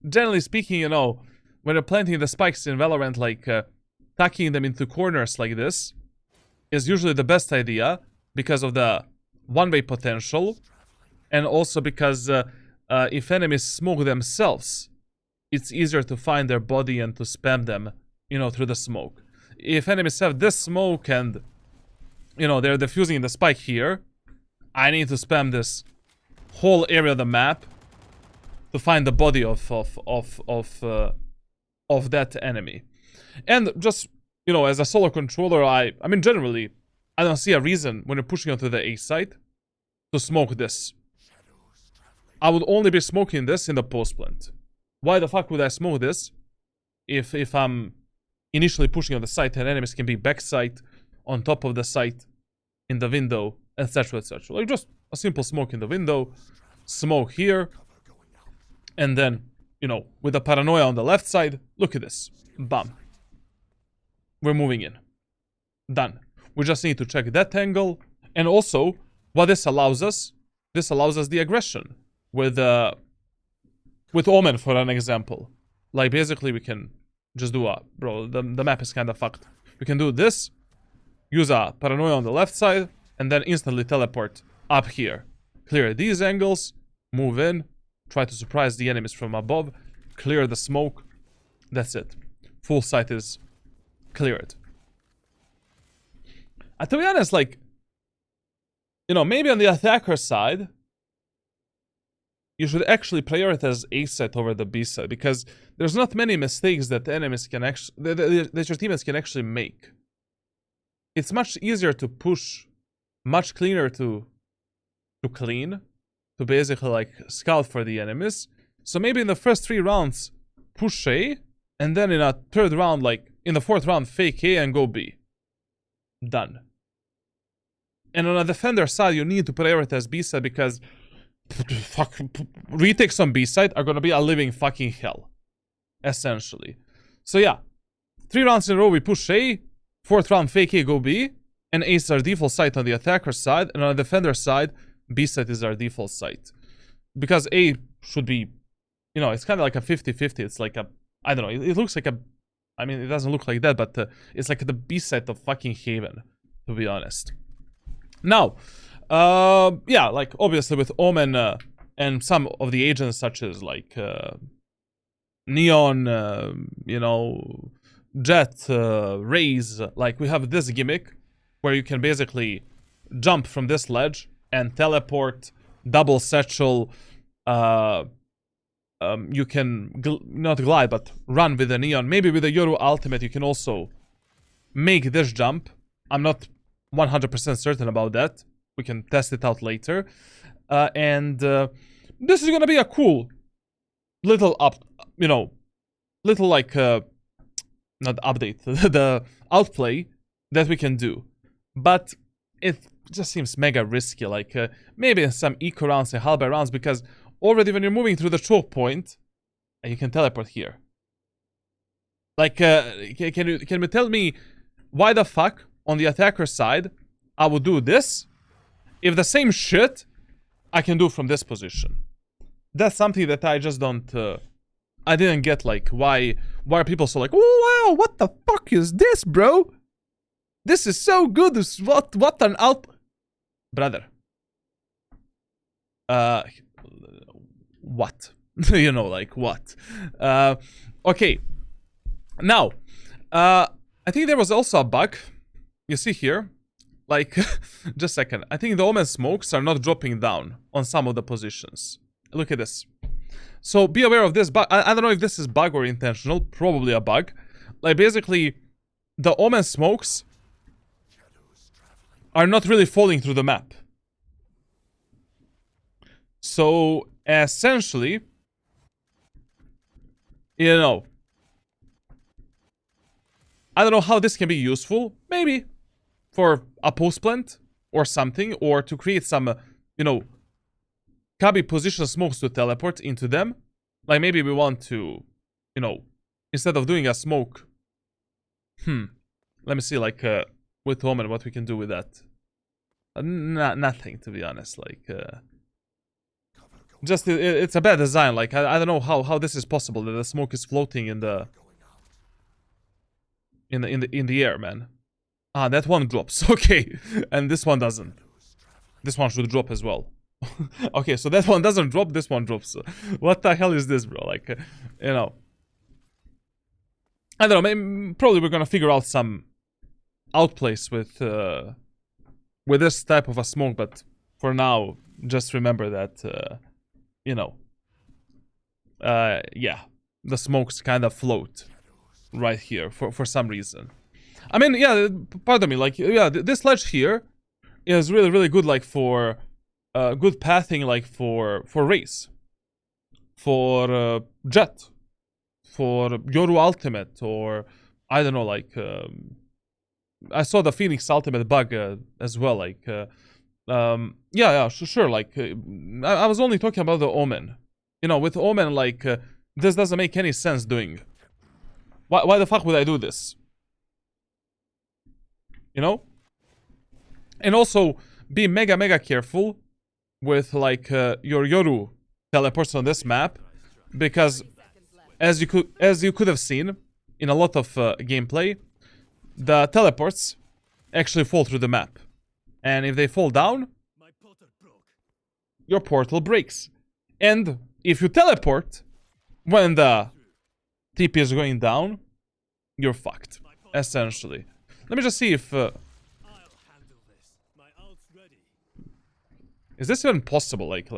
generally speaking, you know, when you're planting the spikes in Valorant, like, tucking them into corners like this is usually the best idea because of the one-way potential, and also because if enemies smoke themselves, it's easier to find their body and to spam them, you know, through the smoke. If enemies have this smoke and, you know, they're defusing the spike here, I need to spam this whole area of the map to find the body of that enemy. And just, you know, as a solo controller, I mean, generally, I don't see a reason when you're pushing onto the A site to smoke this. I would only be smoking this in the post plant. Why the fuck would I smoke this if I'm initially pushing on the site and enemies can be backside, on top of the site, in the window, etc, etc. Like just a simple smoke in the window, smoke here, and then, you know, with the paranoia on the left side, look at this. Bam. We're moving in. Done. We just need to check that angle. And also, what this allows us the aggression. With Omen, for an example. Like, basically, we can just do a... Bro, the map is kind of fucked. We can do this, use a paranoia on the left side, and then instantly teleport up here. Clear these angles, move in, try to surprise the enemies from above, clear the smoke. That's it. Full site is cleared. To be honest, like, you know, maybe on the attacker side, you should actually prioritize A site over the B site, because there's not many mistakes that enemies can actually, that your teammates can actually make. It's much easier to push, much cleaner to clean, to basically like scout for the enemies. So maybe in the first 3 rounds, push A, and then in a 3rd round, like in the 4th round, fake A and go B. Done. And on a defender side, you need to prioritize B side because fuck, retakes on B side are gonna be a living fucking hell, essentially. So yeah, 3 rounds in a row we push A, 4th round fake A, go B, and A is our default site on the attacker side, and on the defender side, B site is our default site. Because A should be, you know, it's kind of like a 50-50. It's like a, I don't know, it looks like a, I mean, it doesn't look like that, but it's like the B site of fucking Haven, to be honest. Now, yeah, like obviously with Omen and some of the agents such as like Neon, you know, Jet, Raze, like we have this gimmick where you can basically jump from this ledge and teleport, double satchel, you can not glide but run with the Neon. Maybe with the Yoru ultimate you can also make this jump. I'm not 100% certain about that. We can test it out later. And this is gonna be a cool little you know, little like, not update, the outplay that we can do. But it just seems mega risky, like maybe in some eco rounds and halberd rounds, because already when you're moving through the choke point, you can teleport here. Like, can you tell me why the fuck on the attacker side I would do this if the same shit I can do from this position? That's something that I just don't, I didn't get, like, why are people so like, oh wow, what the fuck is this, bro? This is so good, this, what an out... Brother. What? You know, like, what? Okay. Now, I think there was also a bug. You see here, like, just a second. I think the Omen smokes are not dropping down on some of the positions. Look at this. So be aware of this bug. I don't know if this is bug or intentional. Probably a bug. Like, basically, the Omen smokes are not really falling through the map. So, essentially, you know, I don't know how this can be useful. Maybe for a post plant or something, or to create some, you know, cubby position smokes to teleport into them. Like maybe we want to, you know, instead of doing a smoke. Let me see, like, with Omen, what we can do with that. Nothing, to be honest. Like, just it's a bad design. Like, I don't know how this is possible that the smoke is floating in the air, man. Ah, that one drops. Okay, and this one doesn't. This one should drop as well. Okay, so that one doesn't drop, this one drops. What the hell is this, bro? Like, you know, I don't know. Maybe, probably we're gonna figure out some outplays with this type of a smoke. But for now, just remember that, you know, yeah, the smokes kind of float right here for some reason. I mean, yeah, pardon me, like, yeah, this ledge here is really, really good, like, for good pathing, like, for race, for jet, for Yoru ultimate, or I don't know, like, I saw the Phoenix ultimate bug as well, like, yeah, sure, like, I was only talking about the Omen. You know, with Omen, like, this doesn't make any sense doing. Why the fuck would I do this? You know? And also, be mega careful with, like, your Yoru teleports on this map, because as you could have seen in a lot of gameplay, the teleports actually fall through the map. And if they fall down, your portal breaks. And if you teleport when the TP is going down, you're fucked, essentially. Let me just see if... is this even possible? Like...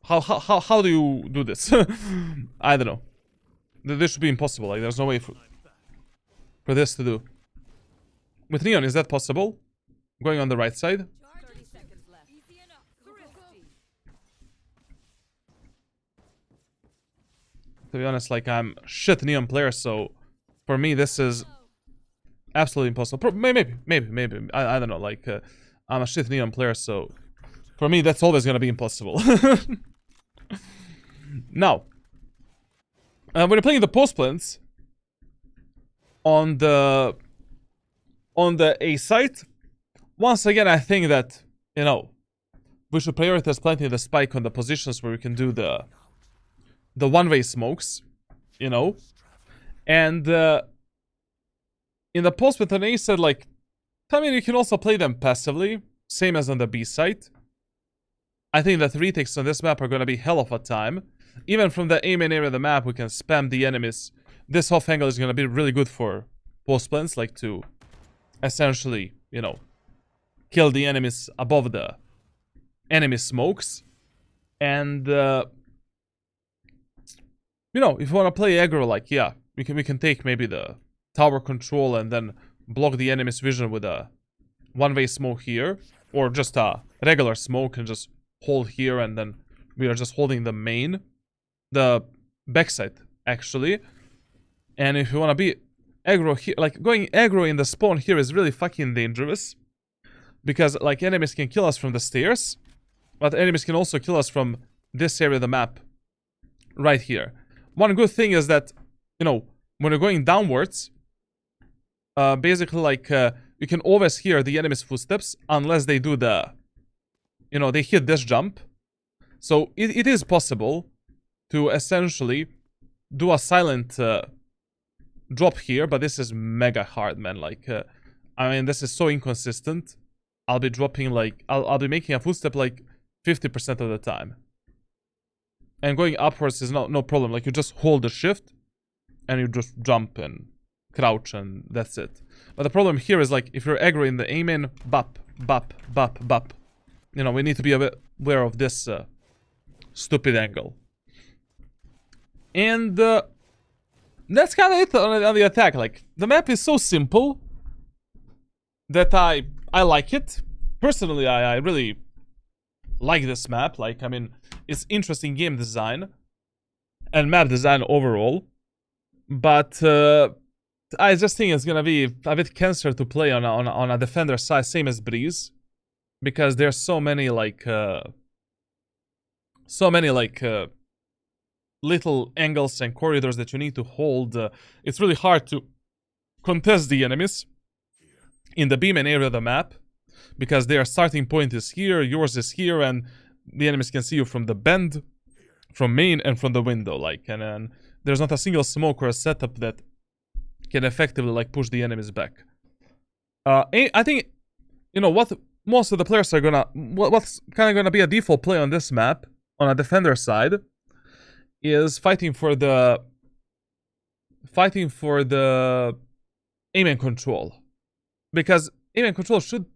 How do you do this? I don't know. This should be impossible. Like, there's no way for this to do. With Neon, is that possible? Going on the right side? To be honest, like, I'm shit Neon player, so for me this is absolutely impossible. Maybe. I don't know, like, I'm a shit Neon player, so for me that's always gonna be impossible. Now, when you're playing the post plants on the A site, once again I think that, you know, we should prioritize planting the spike on the positions where we can do the one-way smokes, you know. And in the post plant on A side, like, I mean, you can also play them passively, same as on the B site. I think that retakes on this map are gonna be hell of a time. Even from the A main area of the map, we can spam the enemies. This off angle is gonna be really good for post plants, like, to essentially, you know, kill the enemies above the enemy smokes. And you know, if you wanna play aggro, like, yeah, we can take maybe the tower control and then block the enemy's vision with a one-way smoke here, or just a regular smoke and just hold here, and then we are just holding the backside, actually. And if you want to be aggro here, like, going aggro in the spawn here is really fucking dangerous, because, like, enemies can kill us from the stairs, but enemies can also kill us from this area of the map right here. One good thing is that, you know, when you're going downwards, basically, like, you can always hear the enemy's footsteps unless they do the, you know, they hit this jump. So it is possible to essentially do a silent drop here, but this is mega hard, man. Like, I mean, this is so inconsistent. I'll be dropping, like, I'll be making a footstep like 50% of the time. And going upwards is no problem. Like, you just hold the shift and you just jump and crouch, and that's it. But the problem here is, like, if you're aggro in the aim in, bop. You know, we need to be a bit aware of this stupid angle. And that's kind of it on the attack. Like, the map is so simple that I like it. Personally, I really like this map. Like, I mean, it's interesting game design and map design overall. But I just think it's gonna be a bit cancer to play on a defender side, same as Breeze, because there's so many like little angles and corridors that you need to hold. It's really hard to contest the enemies in the B main area of the map, because their starting point is here, yours is here, and the enemies can see you from the bend, from main, and from the window. Like, and then there's not a single smoke or a setup that can effectively, like, push the enemies back. I think, you know, what most of the players are gonna, what's kind of gonna be a default play on this map, on a defender side, is fighting for the aim and control, because aim and control should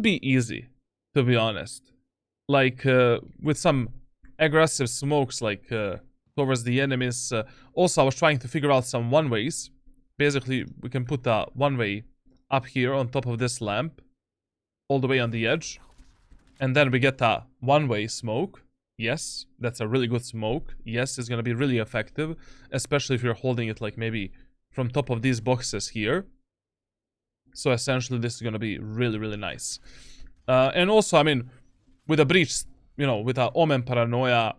be easy, to be honest. Like, with some aggressive smokes, like, towards the enemies. Also, I was trying to figure out some one-ways basically we can put a one-way up here on top of this lamp, all the way on the edge, and then we get a one-way smoke. Yes, that's a really good smoke. Yes, it's gonna be really effective, especially if you're holding it like maybe from top of these boxes here. So essentially this is gonna be really, really nice. And also, I mean, with a breach, you know, with a Omen Paranoia,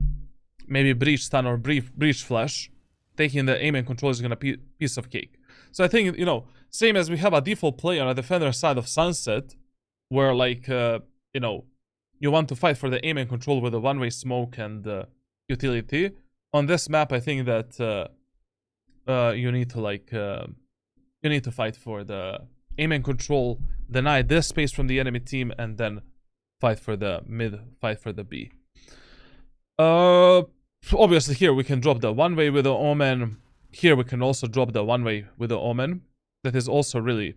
maybe breach stun or breach flash, taking the aim and control is gonna be piece of cake. So I think, you know, same as we have a default play on a defender side of Sunset, where like, you know, you want to fight for the aim and control with a one-way smoke and utility. On this map, I think that you need to like, you need to fight for the aim and control, deny this space from the enemy team, and then fight for the mid, fight for the B. Obviously here we can drop the one-way with the Omen. Here we can also drop the one-way with the Omen. That is also really,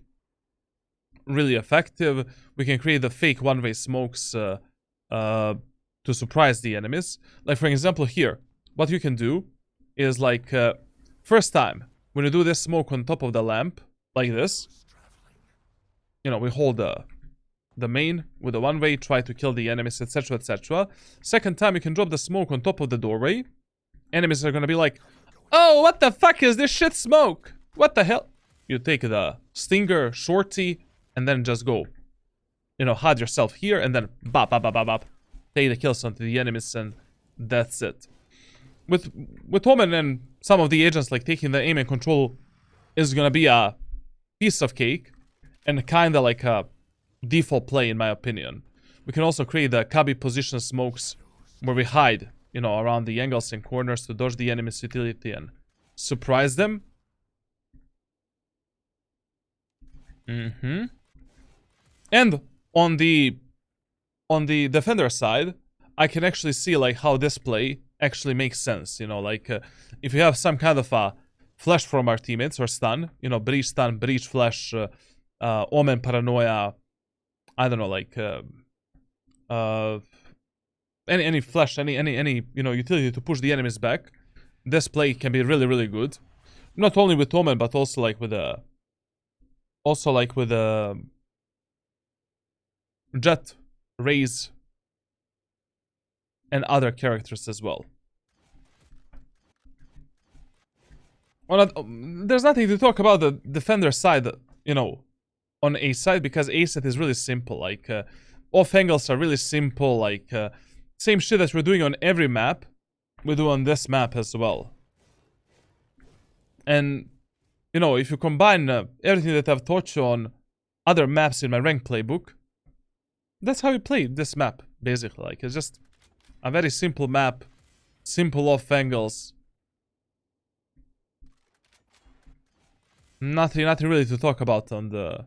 really effective. We can create the fake one-way smokes to surprise the enemies. Like for example here, what you can do is like, first time, when you do this smoke on top of the lamp, like this, you know, we hold the main with the one-way, try to kill the enemies, etc, etc. Second time, you can drop the smoke on top of the doorway. Enemies are gonna be like, oh, what the fuck is this shit smoke? What the hell? You take the stinger, shorty, and then just go, you know, hide yourself here, and then bop, bop, bop, bop, bop. Take the kills onto the enemies, and that's it. With Omen and some of the agents, like taking the aim and control is gonna be a piece of cake, and kinda like a default play in my opinion. We can also create the cubby position smokes where we hide, you know, around the angles and corners to dodge the enemy's utility and surprise them. And on the defender side, I can actually see like how this play actually makes sense, you know, like if you have some kind of a flash from our teammates or stun, you know, breach stun, breach flash, Omen Paranoia, I don't know, like any flash, any you know, utility to push the enemies back. This play can be really, really good. Not only with Omen, but also like with Jet, Raze, and other characters as well. Well, there's nothing to talk about the defender side, you know, on A side, because A set is really simple. Like off angles are really simple. Like same shit that we're doing on every map, we do on this map as well. And you know, if you combine everything that I've taught you on other maps in my rank playbook, that's how you play this map basically. Like it's just a very simple map, simple off angles. Nothing really to talk about on the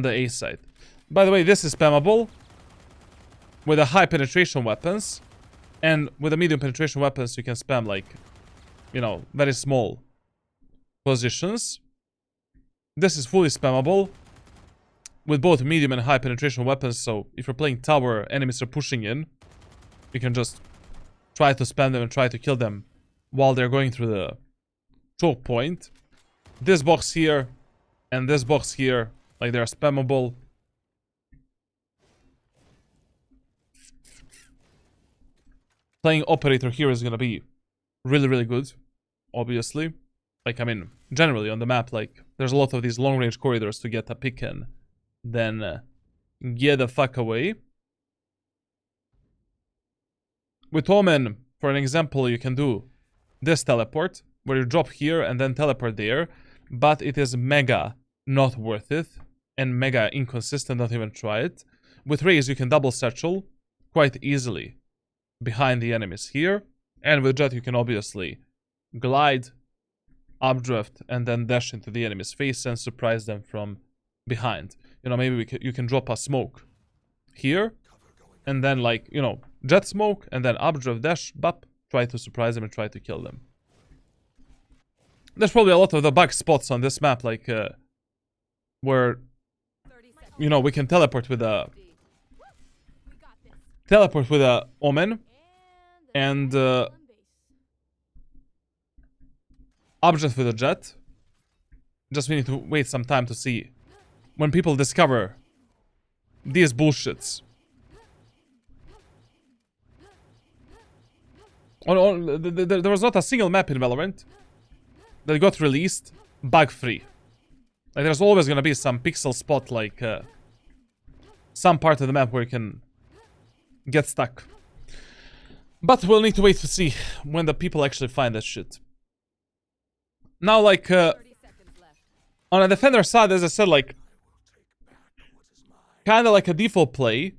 A side. By the way, this is spammable with the high penetration weapons, and with the medium penetration weapons you can spam like, you know, very small positions. This is fully spammable with both medium and high penetration weapons, so if you're playing tower, enemies are pushing in, you can just try to spam them and try to kill them while they're going through the choke point. This box here and this box here, like they're spammable. Playing operator here is gonna be really, really good, obviously. Like, I mean, generally on the map, like, there's a lot of these long-range corridors to get a pick and then get the fuck away. With Omen, for an example, you can do this teleport, where you drop here and then teleport there, but it is mega not worth it, and mega inconsistent, don't even try it. With Raze, you can double satchel quite easily behind the enemies here, and with Jet, you can obviously glide, updraft, and then dash into the enemy's face and surprise them from behind. You know, maybe you can drop a smoke here, and then, like, you know, Jet smoke, and then updraft, dash, bop, try to surprise them and try to kill them. There's probably a lot of the bug spots on this map, like, where, you know, we can teleport with a Omen, and updraft with a Jet, Just we need to wait some time to see when people discover these bullshits. There was not a single map in Valorant that got released bug-free. Like, there's always gonna be some pixel spot, like, some part of the map where you can get stuck. But we'll need to wait to see when the people actually find that shit. Now, like, on a defender side, as I said, like, kinda like a default play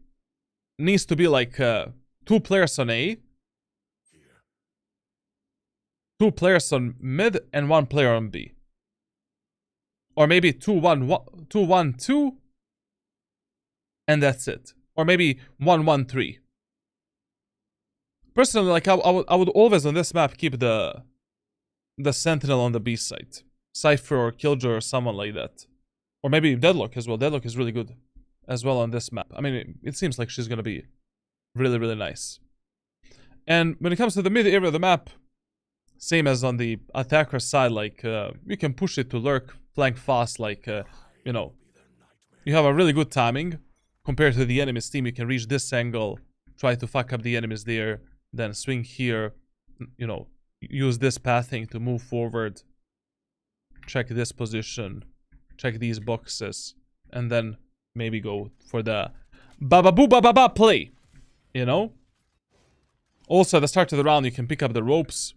needs to be like 2 players on A, 2 players on mid, and 1 player on B. Or maybe 2-1-1-2, and that's it. Or maybe 1-1-3. Personally, like, I would always on this map keep the Sentinel on the B side. Cypher or Killjoy or someone like that. Or maybe Deadlock as well. Deadlock is really good as well on this map. I mean, it seems like she's gonna be really, really nice. And when it comes to the mid area of the map, same as on the attacker side, like, you can push it to lurk, flank fast, like, you know, you have a really good timing. Compared to the enemy's team, you can reach this angle, try to fuck up the enemies there, then swing here, you know, use this pathing to move forward, check this position, check these boxes, and then maybe go for the ba-ba-boo-ba-ba-ba play, you know? Also, at the start of the round, you can pick up the ropes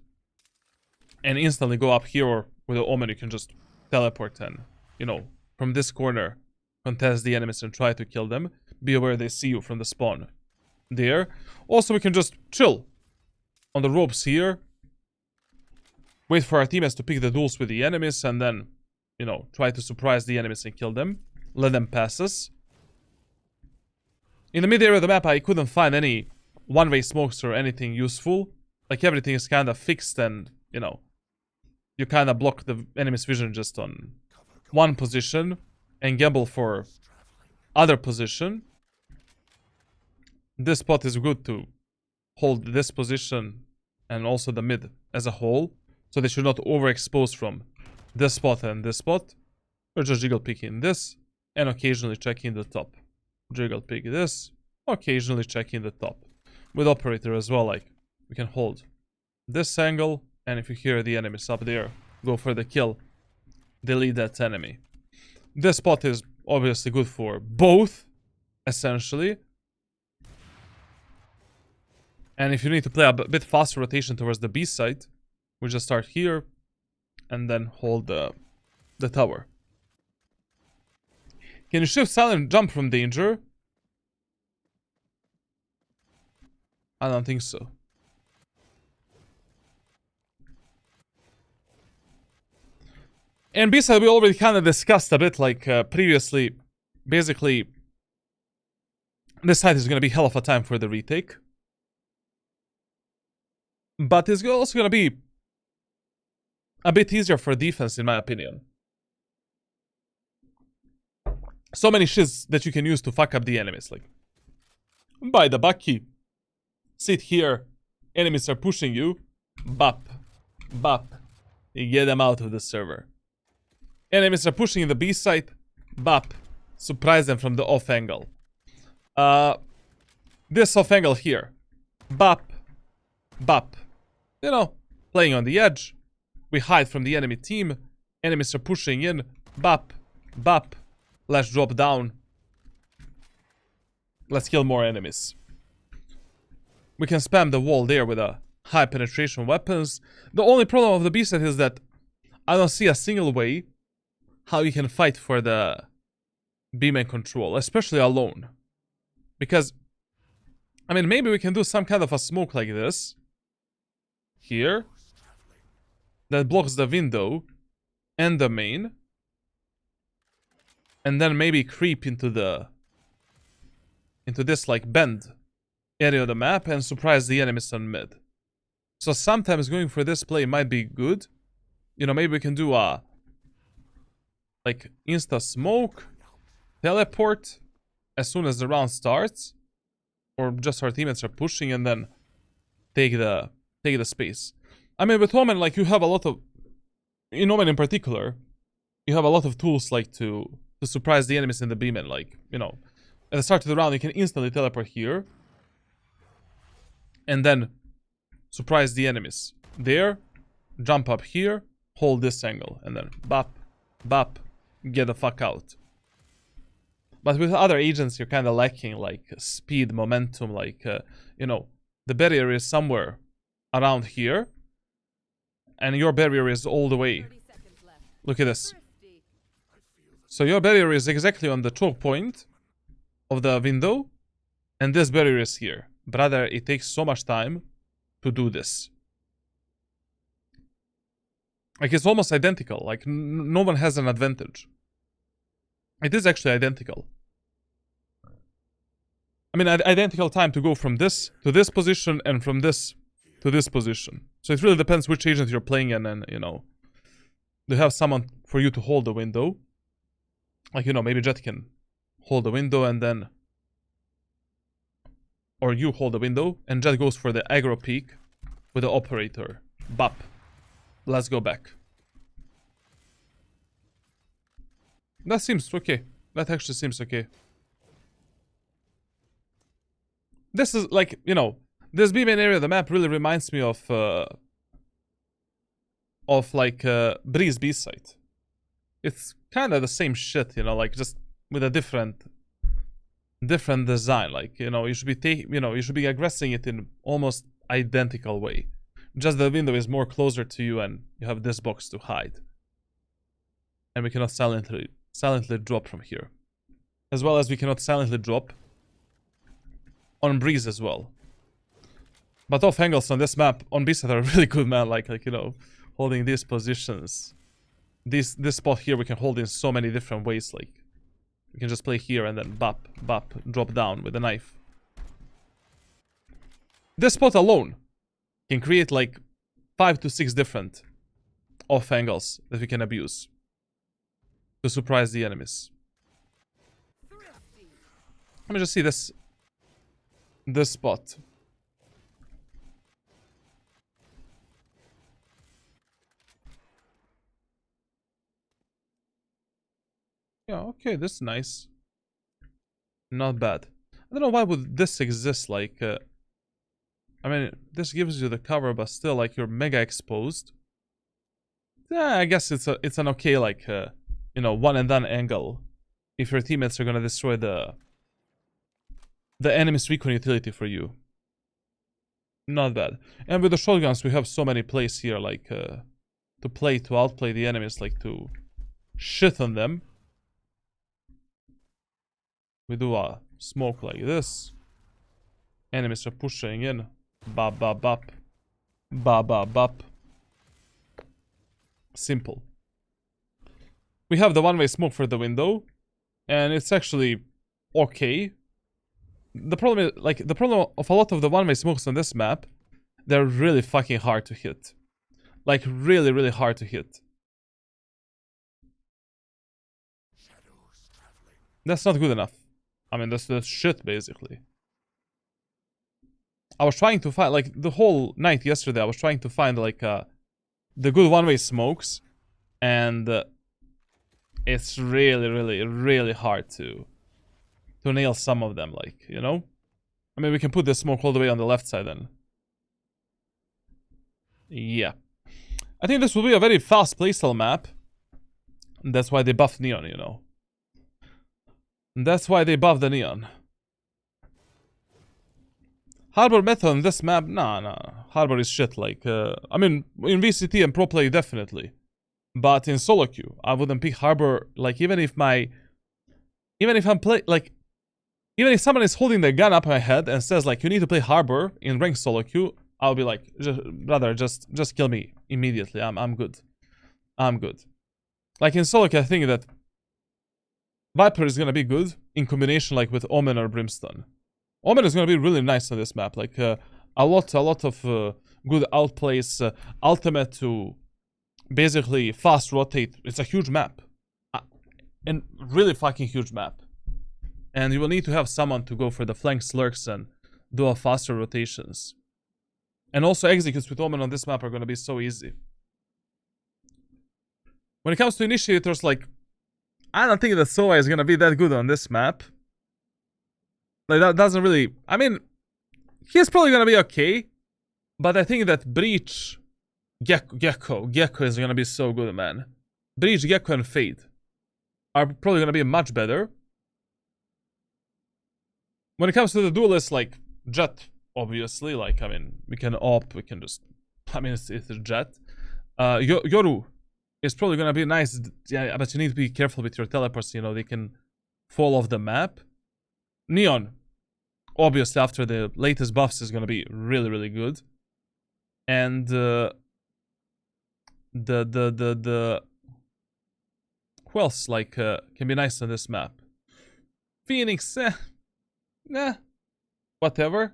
and instantly go up here, or with the Omen, you can just teleport and, you know, from this corner, contest the enemies and try to kill them. Be aware they see you from the spawn there. Also, we can just chill on the ropes here. Wait for our teammates to pick the duels with the enemies and then, you know, try to surprise the enemies and kill them. Let them pass us. In the mid area of the map, I couldn't find any one-way smokes or anything useful. Like, everything is kind of fixed and, you know, you kind of block the enemy's vision just on one position and gamble for other position. This spot is good to hold this position and also the mid as a whole, so they should not overexpose from this spot and this spot. We're just jiggle picking this and occasionally checking the top. Jiggle pick this, occasionally checking the top. With operator as well, like, we can hold this angle, and if you hear the enemies up there, go for the kill, delete that enemy. This spot is obviously good for both, essentially. And if you need to play a bit faster rotation towards the B side, we just start here and then hold the tower. Can you shift silent jump from danger? I don't think so. And B side we already kind of discussed a bit, like, previously. Basically, this side is going to be hell of a time for the retake. But it's also going to be a bit easier for defense, in my opinion. So many shits that you can use to fuck up the enemies. Like, buy the Bucky. Sit here. Enemies are pushing you. Bop. Bop. You get them out of the server. Enemies are pushing in the B side. Bop. Surprise them from the off angle. This off angle here. Bop. Bop. You know, playing on the edge. We hide from the enemy team. Enemies are pushing in. Bop. Bop. Let's drop down. Let's kill more enemies. We can spam the wall there with a high penetration weapons. The only problem of the B set is that I don't see a single way how you can fight for the B-main control, especially alone. Because, I mean, maybe we can do some kind of a smoke like this. Here. That blocks the window and the main. And then maybe creep into this, like, bend area of the map and surprise the enemies on mid. So sometimes going for this play might be good. You know, maybe we can do a, like, insta smoke, teleport as soon as the round starts, or just our teammates are pushing and then take the space. I mean, with Omen, like, you have a lot of, in Omen in particular, you have a lot of tools like to surprise the enemies in the beam, and like, you know, at the start of the round you can instantly teleport here and then surprise the enemies there, jump up here, hold this angle, and then bop, bop, get the fuck out. But with other agents, you're kind of lacking, like, speed, momentum, like, you know, the barrier is somewhere around here, and your barrier is all the way. Look at this. So your barrier is exactly on the choke point of the window, and this barrier is here. Brother, it takes so much time to do this. Like, it's almost identical. Like, no one has an advantage. It is actually identical. I mean, identical time to go from this to this position and from this to this position. So it really depends which agent you're playing in, and, you know, you have someone for you to hold the window. Like, you know, maybe Jet can hold the window and then... Or you hold the window and Jet goes for the aggro peek with the operator. Bop. Let's go back. That seems okay. That actually seems okay. This is like, you know, this B-main area of the map really reminds me of like Breeze B-site. It's kind of the same shit, you know, like just with a different design. Like, you know, you should be aggressing it in almost identical way. Just the window is more closer to you, and you have this box to hide. And we cannot silently drop from here. As well as we cannot silently drop on Breeze as well. But off angles on this map on B-side are really good, man. Like, you know, holding these positions. This spot here we can hold in so many different ways. Like, we can just play here and then bop, bop, drop down with a knife. This spot alone can create like 5 to 6 different off angles that we can abuse to surprise the enemies. Let me just see this spot. Yeah, okay, this is nice. Not bad. I don't know why would this exist, like, I mean, this gives you the cover, but still, like, you're mega exposed. Yeah, I guess it's an okay, like, you know, one and done angle. If your teammates are gonna destroy the enemy's recon utility for you. Not bad. And with the shotguns, we have so many plays here, like, to outplay the enemies, like, to shit on them. We do a smoke like this. Enemies are pushing in. Bop, bop, bop. Bop, bop, bop. Simple. We have the one-way smoke for the window. And it's actually okay. The problem is, like, the problem of a lot of the one-way smokes on this map, they're really fucking hard to hit. Like, really, really hard to hit. That's not good enough. I mean, that's shit, basically. I was trying to find, like, the whole night yesterday, I was trying to find, like, the good one-way smokes. And it's really, really, really hard to nail some of them, like, you know? I mean, we can put this smoke all the way on the left side, then. Yeah. I think this will be a very fast playstyle map. That's why they buffed Neon, you know? That's why they buffed the Neon. Harbor meta on this map? Nah. Harbor is shit, like, I mean, in VCT and pro play, definitely. But in solo queue, I wouldn't pick Harbor, like, even if someone is holding the gun up my head and says, like, you need to play Harbor in ranked solo queue, I'll be like, brother, just kill me immediately. I'm good. I'm good. Like, in solo queue, I think that Viper is gonna be good in combination, like, with Omen or Brimstone. Omen is gonna be really nice on this map. Like, a lot of good outplays, ultimate to basically fast rotate. It's a huge map. And really fucking huge map. And you will need to have someone to go for the flank slurks and do a faster rotations. And also executes with Omen on this map are gonna be so easy. When it comes to initiators, like, I don't think that Sova is gonna be that good on this map. Like, that doesn't really... I mean, he's probably gonna be okay. But I think that Breach, Gecko is gonna be so good, man. Breach, Gecko, and Fade are probably gonna be much better. When it comes to the duelists, like, Jet, obviously. Like, I mean, we can op, we can just... I mean, it's Jet. Yoru is probably gonna be nice. Yeah, but you need to be careful with your teleports, you know, they can fall off the map. Neon, obviously, after the latest buffs, is gonna be really, really good. And who else like can be nice on this map? Phoenix, nah, whatever.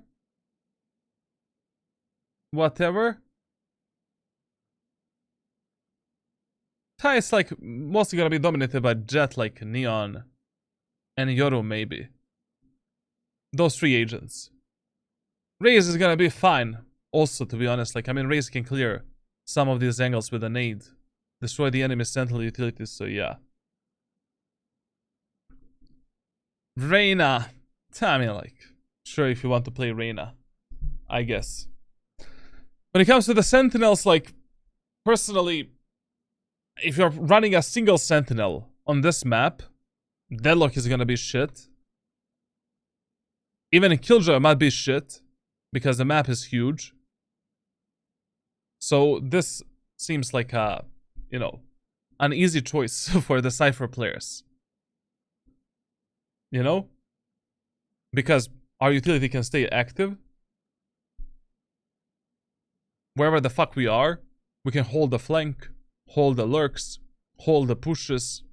Tai is like mostly gonna be dominated by Jet, like Neon, and Yoru maybe. Those three agents. Raze is gonna be fine. Also, to be honest, like, I mean, Raze can clear some of these angles with a nade. Destroy the enemy's central utilities, so yeah. Reyna. I mean, like, sure, if you want to play Reyna, I guess. When it comes to the Sentinels, like, personally, if you're running a single Sentinel on this map, Deadlock is gonna be shit. Even Killjoy might be shit, because the map is huge. So this seems like a, you know, an easy choice for the Cypher players. You know? Because our utility can stay active. Wherever the fuck we are, we can hold the flank, hold the lurks, hold the pushes.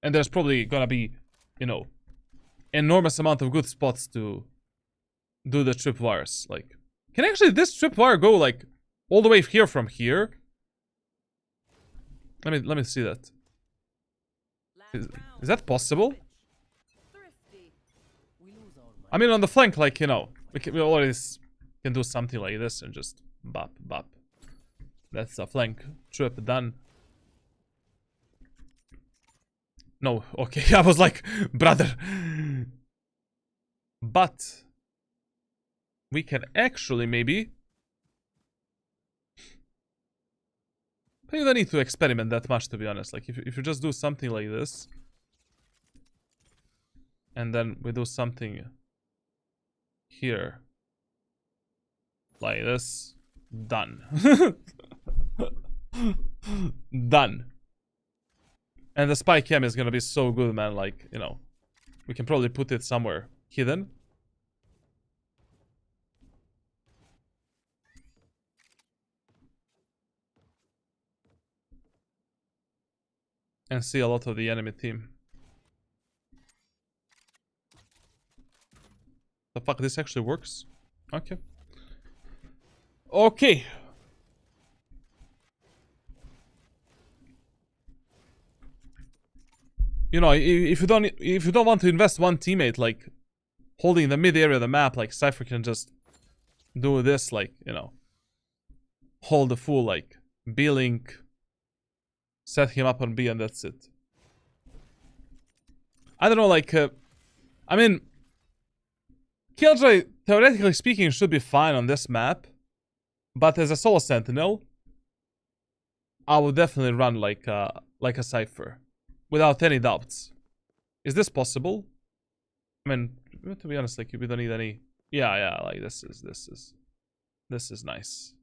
And there's probably gonna be, you know, enormous amount of good spots to do the tripwires. Like, can actually this tripwire go, like, all the way here from here? Let me see that. Is that possible? I mean, on the flank, like, you know, we always can do something like this and just bop, bop. That's a flank trip done. No, okay, I was like, brother. But we can actually maybe... But you don't need to experiment that much, to be honest. Like, if you just do something like this, and then we do something here, like this, done. Done. And the spy cam is gonna be so good, man. Like, you know, we can probably put it somewhere hidden. And see a lot of the enemy team. The fuck, this actually works? Okay. Okay. You know, if you don't want to invest one teammate, like holding the mid area of the map, like Cypher can just do this, like, you know, hold the full, like, B-link, set him up on B, and that's it. I don't know, like, I mean, Killjoy, theoretically speaking, should be fine on this map, but as a solo sentinel, I would definitely run like a Cypher, without any doubts. Is this possible? I mean, to be honest, like, we don't need any. Yeah, like this is nice.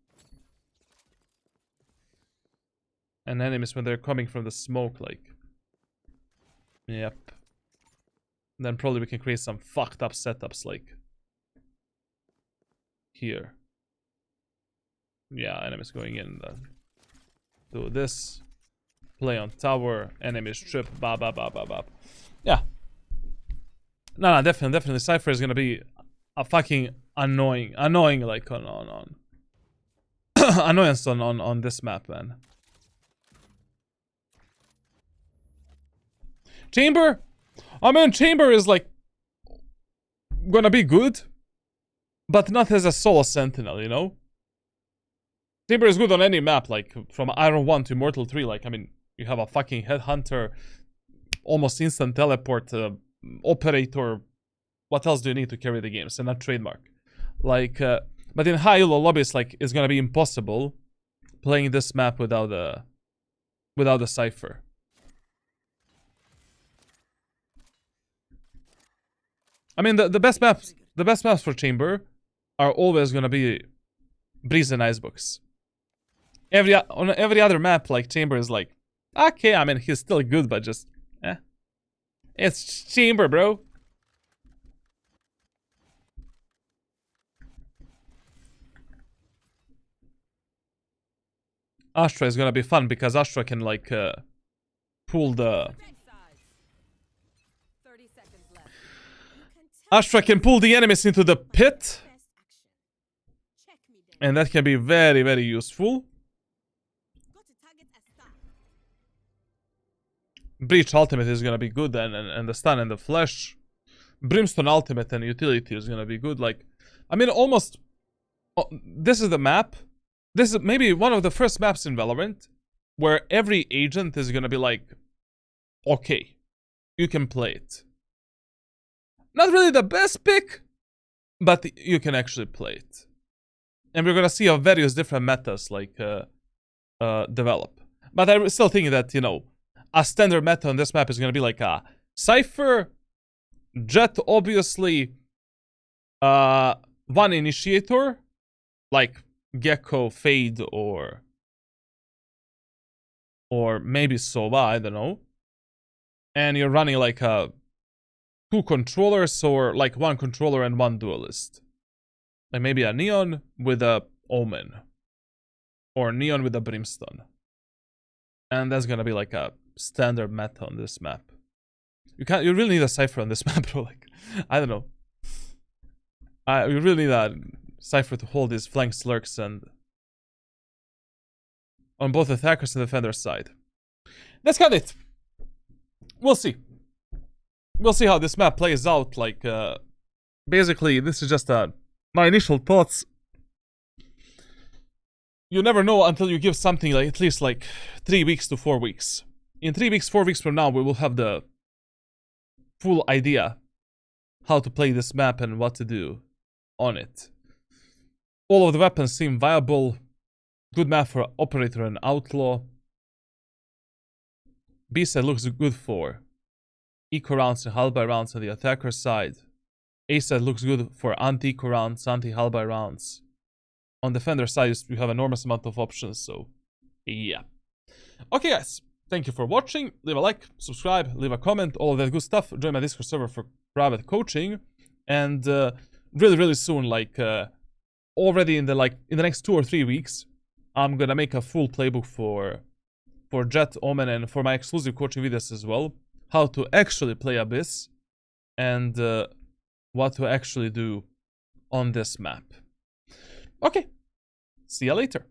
And enemies when they're coming from the smoke, like, yep. And then probably we can create some fucked up setups, like here. Yeah, enemies going in. Do this. Play on tower. Enemies trip. Bop. Yeah. No, definitely. Cypher is gonna be a fucking annoying, like on annoyance on this map, man. Chamber. I mean, Chamber is like gonna be good, but not as a solo sentinel, you know. Chamber is good on any map, like from Iron 1 to Immortal 3. Like, I mean, You have a fucking headhunter, almost instant teleport, operator. What else do you need to carry the games? And not trademark. Like, but in high elo lobbies, like, it's gonna be impossible playing this map without a cipher. I mean, the best maps for chamber are always gonna be Breeze and Icebooks. On every other map, like, chamber is like, okay, I mean, he's still good, but just, it's chamber, bro. Astra is gonna be fun because Astra can, like, pull the... Astra can pull the enemies into the pit. And that can be very, very useful. Breach ultimate is gonna be good, and the stun and the flash. Brimstone ultimate and utility is gonna be good. Like, I mean, almost... this is the map. This is maybe one of the first maps in Valorant where every agent is gonna be like, okay, you can play it. Not really the best pick, but you can actually play it. And we're gonna see how various different metas, like, develop. But I still think that, you know, a standard meta on this map is gonna be like a Cypher, Jet, obviously, one initiator, like Gecko, Fade, or maybe Sova, I don't know. And you're running like two controllers, or like one controller and one duelist. Like maybe a Neon with a Omen, or Neon with a Brimstone. And that's gonna be like a standard meta on this map. You really need a Cypher on this map, bro. Like, I don't know. You really need a Cypher to hold his flank slurks and on both attackers and defenders side. That's kind of it. We'll see. We'll see how this map plays out. Like, basically, this is just my initial thoughts. You never know until you give something like at least like 3 weeks to 4 weeks. In 3 weeks, 4 weeks from now, we will have the full idea how to play this map and what to do on it. All of the weapons seem viable. Good map for Operator and Outlaw. B-side looks good for eco rounds and halberd rounds on the attacker side. A-side looks good for anti-eco rounds, anti-halberd rounds. On defender side, you have enormous amount of options, so yeah. Okay, guys. Thank you for watching. Leave a like, subscribe, leave a comment, all of that good stuff. Join my Discord server for private coaching. And really, really soon, like already in the next 2 or 3 weeks, I'm gonna make a full playbook for Jet, Omen, and for my exclusive coaching videos as well. How to actually play Abyss and what to actually do on this map. Okay, see ya later.